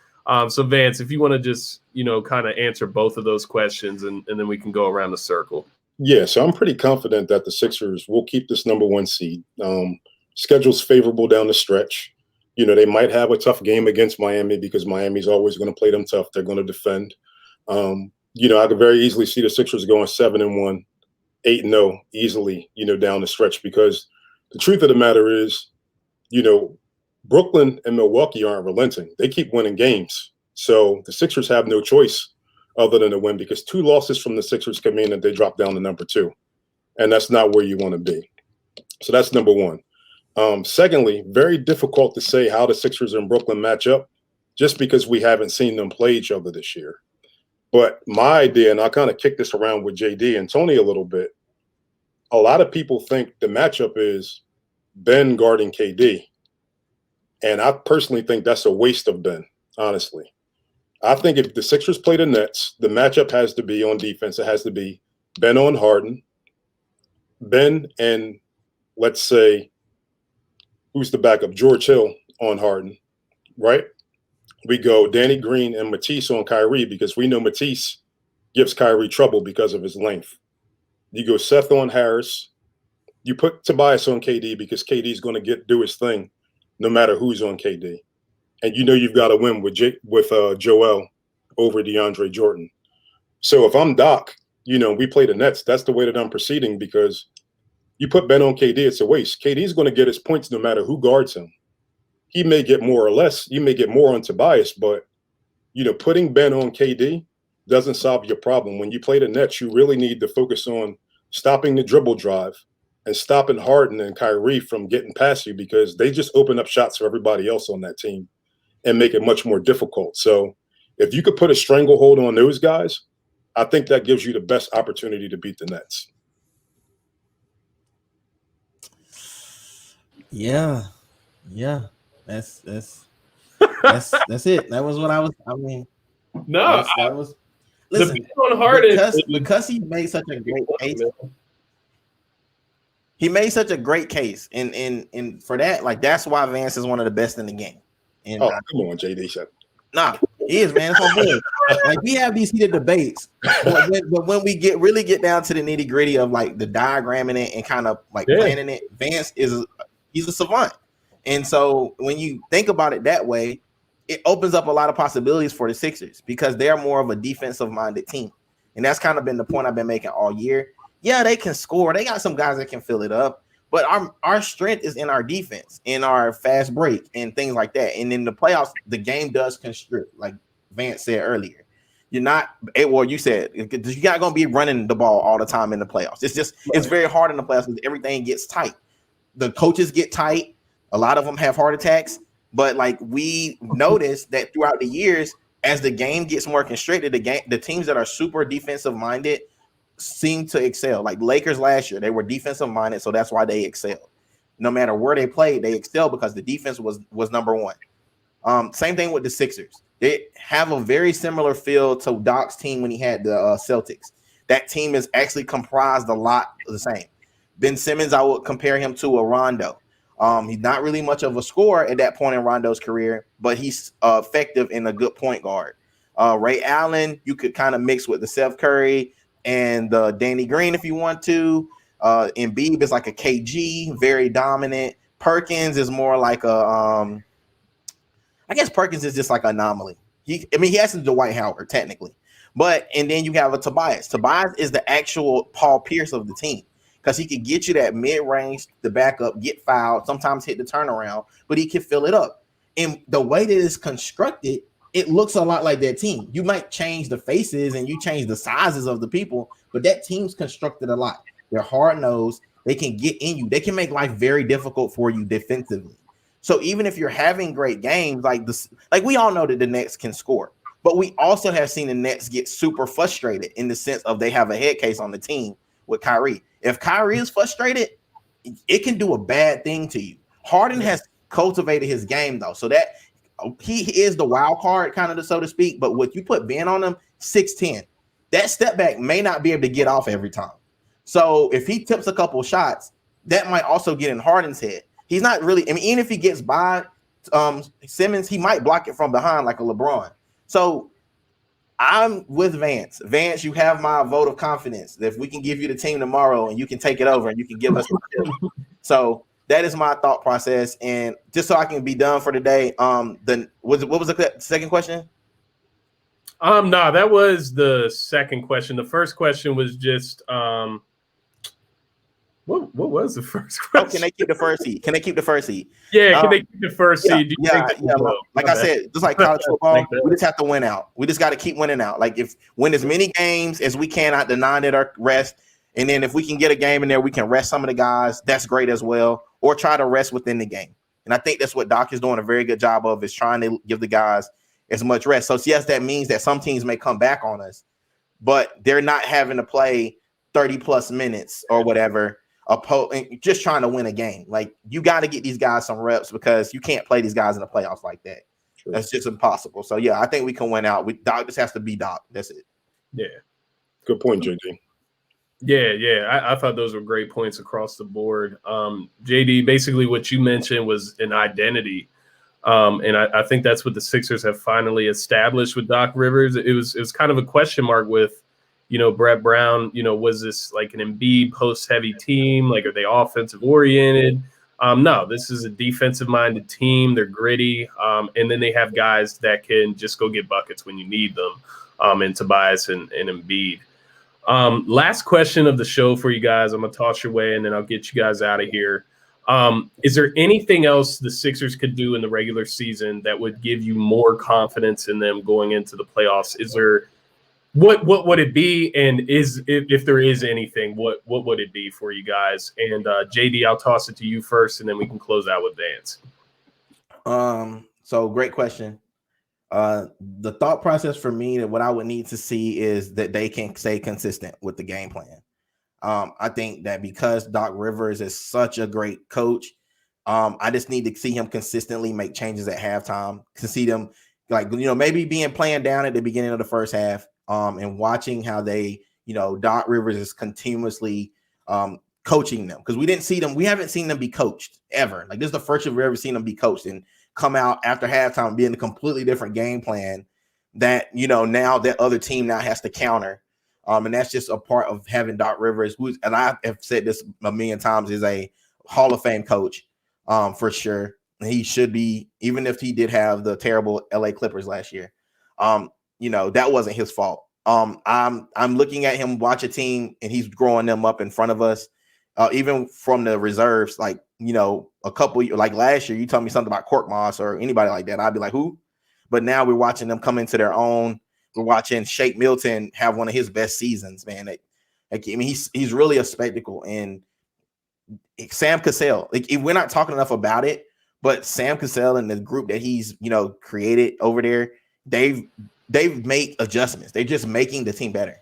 So Vance, if you want to just, kind of answer both of those questions and then we can go around the circle. Yeah, so I'm pretty confident that the Sixers will keep this number 1 seed. Schedule's favorable down the stretch. They might have a tough game against Miami because Miami's always going to play them tough. They're going to defend. I could very easily see the Sixers going 7-1, 8-0 easily, down the stretch, because the truth of the matter is, Brooklyn and Milwaukee aren't relenting. They keep winning games. So the Sixers have no choice other than to win, because 2 losses from the Sixers can mean that they drop down to number 2. And that's not where you want to be. So that's number 1. Secondly, very difficult to say how the Sixers and Brooklyn match up just because we haven't seen them play each other this year. But my idea, and I kind of kicked this around with JD and Tony a little bit, a lot of people think the matchup is Ben guarding KD. And I personally think that's a waste of Ben, honestly. I think if the Sixers play the Nets, the matchup has to be on defense. It has to be Ben on Harden, Ben and, let's say, who's the backup? George Hill on Harden, right? We go Danny Green and Matisse on Kyrie, because we know Matisse gives Kyrie trouble because of his length. You go Seth on Harris. You put Tobias on KD because KD's going to do his thing no matter who's on KD. And you've got to win with Joel over DeAndre Jordan. So if I'm Doc, we play the Nets, that's the way that I'm proceeding, because you put Ben on KD, it's a waste. KD's going to get his points no matter who guards him. He may get more or less. You may get more on Tobias, but, putting Ben on KD doesn't solve your problem. When you play the Nets, you really need to focus on stopping the dribble drive and stopping Harden and Kyrie from getting past you, because they just open up shots for everybody else on that team and make it much more difficult. So if you could put a stranglehold on those guys, I think that gives you the best opportunity to beat the Nets. Yeah. That's it. That was what I was. No, that was. Listen, on Harden because he made such a great case. He made such a great case, and for that, that's why Vance is one of the best in the game. And come on, JD. Nah, he is, man. It's on good. We have these heated debates, but when we get down to the nitty gritty of the diagramming it and kind of planning it, Vance he's a savant. And so when you think about it that way, it opens up a lot of possibilities for the Sixers, because they're more of a defensive-minded team. And that's kind of been the point I've been making all year. Yeah, they can score. They got some guys that can fill it up. But our strength is in our defense, in our fast break, and things like that. And in the playoffs, the game does constrict, like Vance said earlier. You're not – well, you said you're not going to be running the ball all the time in the playoffs. It's just It's very hard in the playoffs because everything gets tight. The coaches get tight. A lot of them have heart attacks. But we noticed that throughout the years, as the game gets more constricted, the teams that are super defensive minded seem to excel. Like Lakers last year, they were defensive minded, so that's why they excelled. No matter where they played, they excelled because the defense was number one. Same thing with the Sixers. They have a very similar feel to Doc's team when he had the Celtics. That team is actually comprised a lot of the same. Ben Simmons, I would compare him to a Rondo. He's not really much of a scorer at that point in Rondo's career, but he's effective in a good point guard. Ray Allen, you could kind of mix with the Seth Curry and Danny Green if you want to. Embiid is like a KG, very dominant. Perkins is more like a I guess Perkins is just like an anomaly. He has some Dwight Howard technically, and then you have a Tobias. Tobias is the actual Paul Pierce of the team because he could get you that mid range, the backup, get fouled, sometimes hit the turnaround, but he can fill it up. And the way that it's constructed, it looks a lot like that team. You might change the faces and you change the sizes of the people, but that team's constructed a lot. They're hard nosed. They can get in you. They can make life very difficult for you defensively. So even if you're having great games like this, like we all know that the Nets can score, but we also have seen the Nets get super frustrated in the sense of they have a head case on the team with Kyrie. If Kyrie is frustrated, it can do a bad thing to you. Harden has cultivated his game though, so that he is the wild card, kind of so to speak. But what you put Ben on him, 6'10", that step back may not be able to get off every time. So if he tips a couple shots, that might also get in Harden's head. He's not really, even if he gets by Simmons, he might block it from behind like a LeBron. So I'm with Vance. Vance, you have my vote of confidence that if we can give you the team tomorrow and you can take it over and you can give us the So that is my thought process. And just so I can be done for today, what was the second question? No, that was the second question. The first question was just what was the first question? Can they keep the first seed? Can they keep the first seed? Yeah, can they keep the first seed? Yeah. Like I said, just like college football, we just have to win out. We just got to keep winning out. Like win as many games as we can out the 9 that are rest. And then if we can get a game in there, we can rest some of the guys. That's great as well. Or try to rest within the game. And I think that's what Doc is doing a very good job of, is trying to give the guys as much rest. So yes, that means that some teams may come back on us, but they're not having to play 30 plus minutes or whatever, just trying to win a game. Like, you got to get these guys some reps because you can't play these guys in the playoffs like that. True. That's just impossible. So yeah, I think we can win out. Doc just has to be Doc. That's it. Yeah. Good point, JD. Yeah. I thought those were great points across the board. JD, basically what you mentioned was an identity. And I think that's what the Sixers have finally established with Doc Rivers. It was kind of a question mark with, Brett Brown. Was this like an Embiid post-heavy team? Like, are they offensive oriented? No, this is a defensive-minded team. They're gritty, and then they have guys that can just go get buckets when you need them. And Tobias and Embiid. Last question of the show for you guys. I'm gonna toss your way, and then I'll get you guys out of here. Is there anything else the Sixers could do in the regular season that would give you more confidence in them going into the playoffs? Is there what would it be? And if there is anything, what would it be for you guys? And JD, I'll toss it to you first, and then we can close out with Vance. So great question. The thought process for me, that what I would need to see is that they can stay consistent with the game plan. I think that because Doc Rivers is such a great coach, I just need to see him consistently make changes at halftime, to see them maybe playing down at the beginning of the first half, and watching how they, Doc Rivers is continuously coaching them, because we haven't seen them be coached ever. Like, this is the first year we've ever seen them be coached and come out after halftime and be in a completely different game plan that, now that other team now has to counter. And that's just a part of having Doc Rivers, and I have said this a million times, is a Hall of Fame coach, for sure. He should be, even if he did have the terrible LA Clippers last year. That wasn't his fault. I'm looking at him watch a team, and he's growing them up in front of us, even from the reserves. Like, a couple, like last year, you told me something about Korkmaz or anybody like that, I'd be like, who? But now we're watching them come into their own. We're watching Shake Milton have one of his best seasons, man. He's really a spectacle. And Sam Cassell, we're not talking enough about it, but Sam Cassell and the group that he's, created over there, they've made adjustments. They're just making the team better.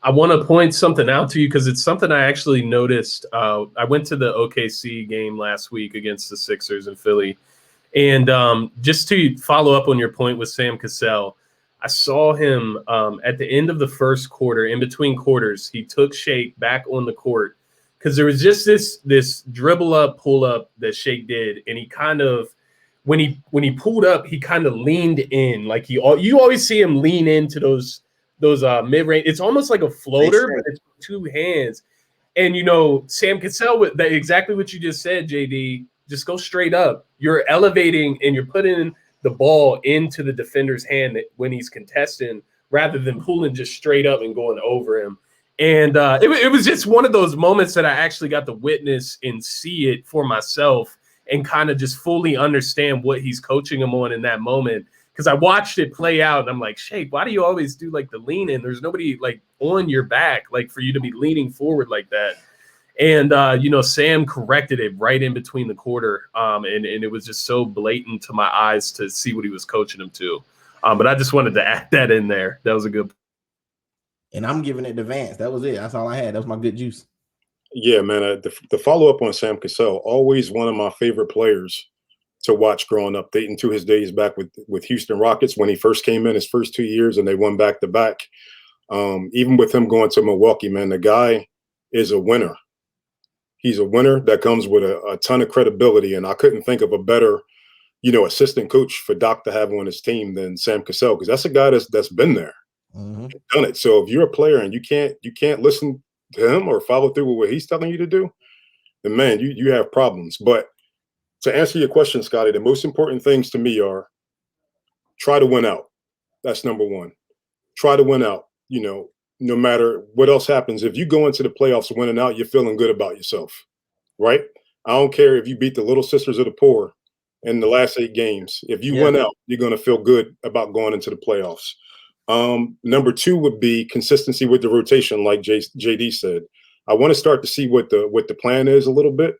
I want to point something out to you because it's something I actually noticed. I went to the OKC game last week against the Sixers in Philly. And just to follow up on your point with Sam Cassell, I saw him at the end of the first quarter, in between quarters, he took Shake back on the court because there was just this dribble up, pull up that Shake did, and he kind of when he pulled up, he kind of leaned in, like you always see him lean into those mid range. It's almost like a floater, but it's with two hands. And Sam Cassell with that exactly what you just said, JD. Just go straight up. You're elevating and you're putting the ball into the defender's hand when he's contesting, rather than pulling just straight up and going over him. And it was just one of those moments that I actually got to witness and see it for myself and kind of just fully understand what he's coaching him on in that moment. Because I watched it play out and I'm like, Shake, why do you always do like the lean in? There's nobody like on your back, like for you to be leaning forward like that. And, Sam corrected it right in between the quarter. And it was just so blatant to my eyes to see what he was coaching him to. But I just wanted to add that in there. That was a good. And I'm giving it to Vance. That was it. That's all I had. That was my good juice. Yeah, man. The follow-up on Sam Cassell, always one of my favorite players to watch growing up, dating to his days back with Houston Rockets when he first came in his first 2 years and they won back-to-back. Even with him going to Milwaukee, man, the guy is a winner. He's a winner that comes with a ton of credibility, and I couldn't think of a better, assistant coach for Doc to have on his team than Sam Cassell, because that's a guy that's been there, done it. So if you're a player and you can't listen to him or follow through with what he's telling you to do, then man, you have problems. But to answer your question, Scotty, the most important things to me are try to win out. That's number one. Try to win out. No matter what else happens, if you go into the playoffs winning out, you're feeling good about yourself, right? I don't care if you beat the Little Sisters of the Poor in the last 8 games. If you win out, you're going to feel good about going into the playoffs. Number 2 would be consistency with the rotation, like JD said. I want to start to see what the plan is a little bit,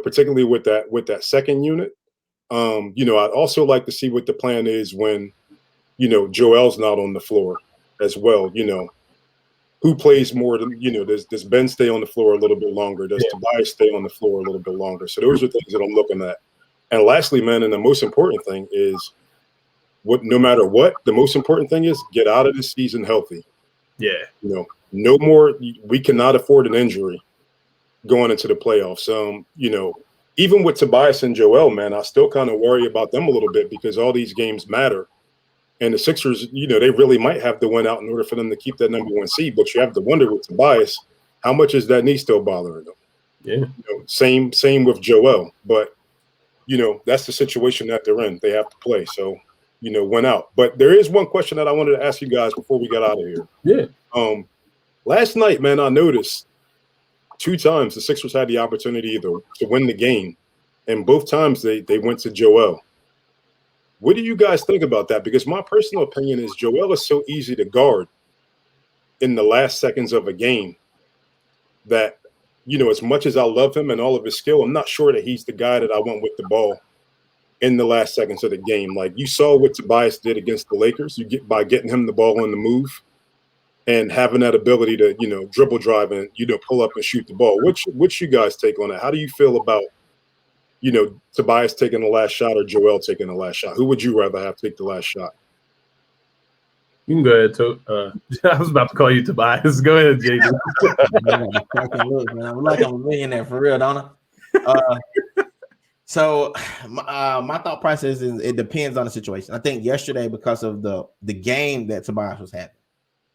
particularly with that second unit. I'd also like to see what the plan is when, Joel's not on the floor as well. Who plays more than, does Ben stay on the floor a little bit longer? Does Tobias stay on the floor a little bit longer? So those are things that I'm looking at. And lastly, man, and the most important thing is no matter what, the most important thing is get out of the season healthy. Yeah. No more, we cannot afford an injury going into the playoffs. Even with Tobias and Joel, man, I still kind of worry about them a little bit because all these games matter. And the Sixers, they really might have to win out in order for them to keep that number 1 seed. But you have to wonder with Tobias, how much is that knee still bothering them? Yeah. Same with Joel. But, that's the situation that they're in. They have to play. So, win out. But there is one question that I wanted to ask you guys before we get out of here. Yeah. Last night, man, I noticed 2 times the Sixers had the opportunity to win the game. And both times they went to Joel. What do you guys think about that? Because my personal opinion is Joel is so easy to guard in the last seconds of a game that, as much as I love him and all of his skill, I'm not sure that he's the guy that I want with the ball in the last seconds of the game. Like you saw what Tobias did against the Lakers, by getting him the ball on the move and having that ability to, dribble drive and, pull up and shoot the ball. What's you guys take on that? How do you feel about, Tobias taking the last shot or Joel taking the last shot? Who would you rather have take the last shot? You can go ahead. I was about to call you Tobias. Go ahead, JD. I'm like I'm a millionaire for real, don't I? So my thought process is it depends on the situation. I think yesterday, because of the game that Tobias was having,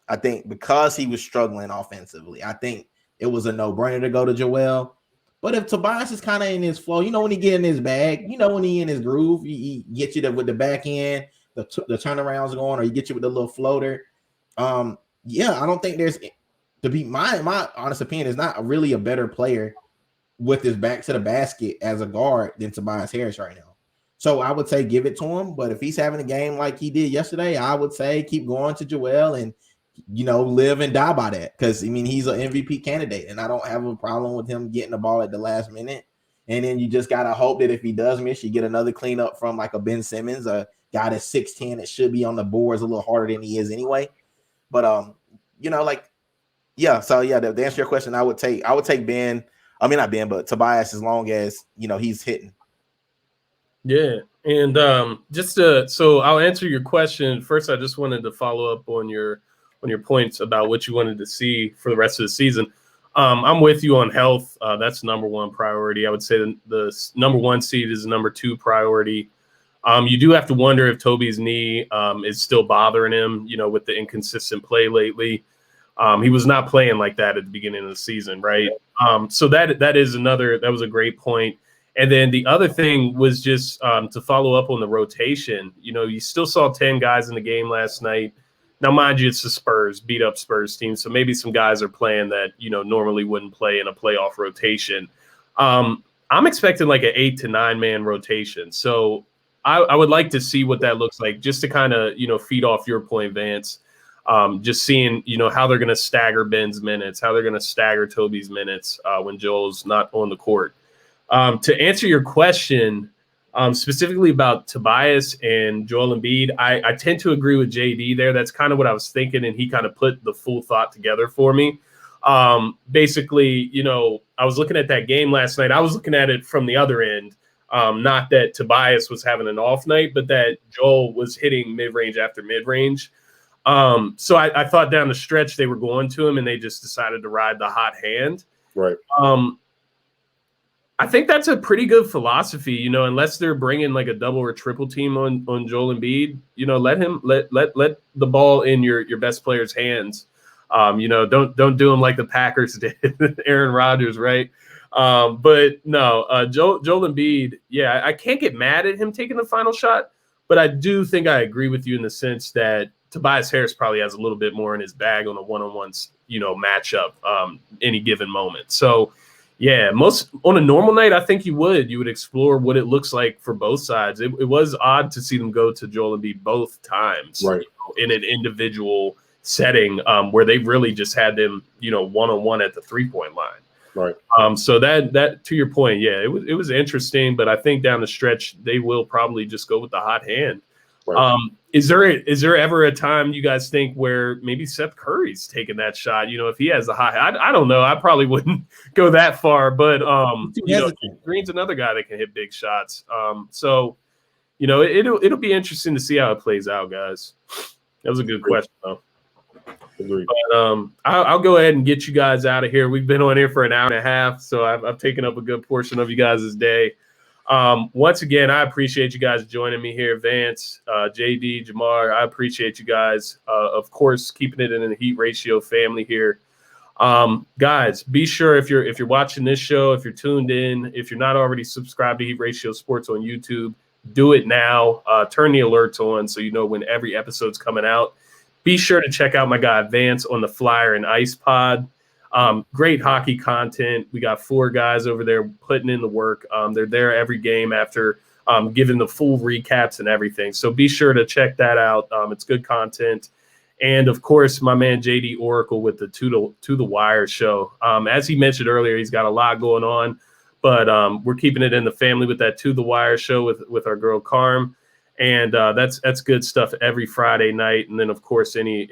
I think because he was struggling offensively, I think it was a no-brainer to go to Joel. But if Tobias is kind of in his flow, when he get in his bag, when he in his groove, he gets you with the back end, the turnarounds going, or he gets you with the little floater. I don't think there's, to be my honest opinion, is not really a better player with his back to the basket as a guard than Tobias Harris right now. So I would say give it to him. But if he's having a game like he did yesterday, I would say keep going to Joel and live and die by that, because he's an MVP candidate, and I don't have a problem with him getting the ball at the last minute. And then you just gotta hope that if he does miss, you get another cleanup from like a Ben Simmons, a guy that's 6'10", that should be on the boards a little harder than he is anyway. But to answer your question, I would take Ben. I mean, not Ben, but Tobias, as long as he's hitting. Yeah, and so I'll answer your question first. I just wanted to follow up on your points about what you wanted to see for the rest of the season. I'm with you on health. That's number one priority. I would say the number one seed is the number two priority. You do have to wonder if Toby's knee is still bothering him, with the inconsistent play lately. He was not playing like that at the beginning of the season, right? So that was a great point. And then the other thing was just to follow up on the rotation. You still saw 10 guys in the game last night. Now, mind you, it's the Spurs, beat up Spurs team. So maybe some guys are playing that, normally wouldn't play in a playoff rotation. I'm expecting like an 8 to 9 man rotation. So I would like to see what that looks like, just to kind of, feed off your point, Vance. Just seeing, how they're going to stagger Ben's minutes, how they're going to stagger Toby's minutes when Joel's not on the court. To answer your question, specifically about Tobias and Joel Embiid, I tend to agree with JD there. That's kind of what I was thinking, and he kind of put the full thought together for me. Basically, I was looking at that game last night. I was looking at it from the other end. Not that Tobias was having an off night, but that Joel was hitting mid-range after mid-range. So I thought down the stretch they were going to him, and they just decided to ride the hot hand. Right. I think that's a pretty good philosophy, unless they're bringing like a double or triple team on Joel Embiid, let the ball in your best player's hands. Don't do him like the Packers did, Aaron Rodgers, right? But no, Joel Embiid, yeah, I can't get mad at him taking the final shot, but I do think I agree with you in the sense that Tobias Harris probably has a little bit more in his bag on a one-on-one, matchup any given moment. So, yeah, on a normal night, I think you would explore what it looks like for both sides. It was odd to see them go to Joel Embiid both times, right, in an individual setting where they really just had them, one-on-one at the 3-point line. Right. So that to your point, yeah, it was interesting, but I think down the stretch they will probably just go with the hot hand. Right. Is there ever a time you guys think where maybe Seth Curry's taking that shot? If he has the hot, I don't know. I probably wouldn't go that far, but Green's another guy that can hit big shots. So it'll be interesting to see how it plays out, guys. That was a good question, though. Agreed. But I'll go ahead and get you guys out of here. We've been on here for an hour and a half, so I've taken up a good portion of you guys' day. Once again, I appreciate you guys joining me here, Vance, JD, Jamar. I appreciate you guys, of course, keeping it in the Heat Ratio family here. Guys, be sure if you're watching this show, if you're tuned in, if you're not already subscribed to Heat Ratio Sports on YouTube, do it now. Turn the alerts on so you know when every episode's coming out. Be sure to check out my guy Vance on the Flyer and Ice Pod. Great hockey content. We got 4 guys over there putting in the work. They're there every game after giving the full recaps and everything. So be sure to check that out. It's good content. And, of course, my man JD Oracle with the To the Wire show. As he mentioned earlier, he's got a lot going on. But we're keeping it in the family with that To the Wire show with our girl Carm. And that's good stuff every Friday night. And then, of course, any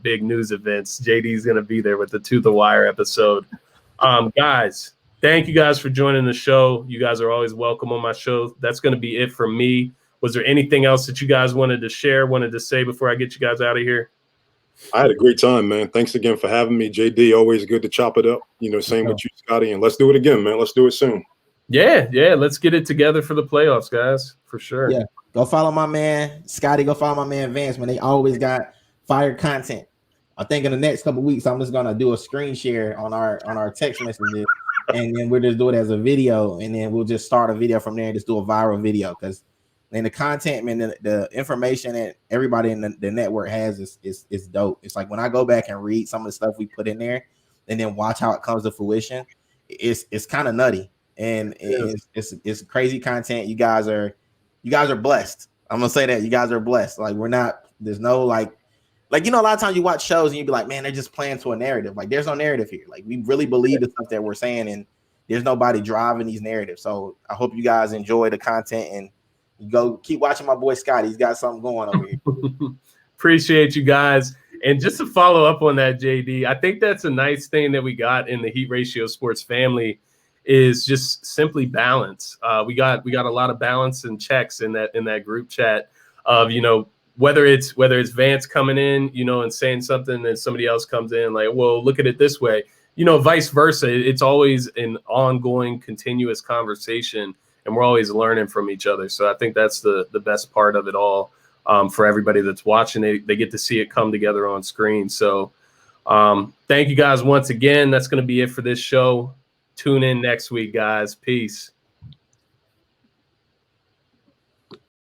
big news events, JD's going to be there with the To the Wire episode. Guys, thank you guys for joining the show. You guys are always welcome on my show. That's going to be it from me. Was there anything else that you guys wanted to share, wanted to say before I get you guys out of here? I had a great time, man. Thanks again for having me, JD. Always good to chop it up. Same with you, Scotty. And let's do it again, man. Let's do it soon. Yeah. Let's get it together for the playoffs, guys, for sure. Yeah. Go follow my man, Scotty. Go follow my man, Vance, man. They always got fire content. I think in the next couple of weeks, I'm just going to do a screen share on our text messages, and then we'll just do it as a video, and then we'll just start a video from there and just do a viral video, because then the content, man, the information that everybody in the network has is dope. It's like when I go back and read some of the stuff we put in there and then watch how it comes to fruition, it's kind of nutty, and it's crazy content. You guys are blessed. I'm gonna say that you guys are blessed. Like there's no like a lot of times you watch shows and you be like, man, they're just playing to a narrative. Like there's no narrative here. Like we really believe the stuff that we're saying, and there's nobody driving these narratives. So I hope you guys enjoy the content, and you go keep watching my boy Scotty. He's got something going over here. Appreciate you guys. And just to follow up on that, JD, I think that's a nice thing that we got in the Heat Ratio Sports family is just simply balance. We got a lot of balance and checks in that group chat of, whether it's Vance coming in, and saying something, and somebody else comes in like, well, look at it this way. vice versa. It's always an ongoing, continuous conversation, and we're always learning from each other. So I think that's the best part of it all. For everybody that's watching, they get to see it come together on screen. So thank you guys once again. That's going to be it for this show. Tune in next week, guys. Peace.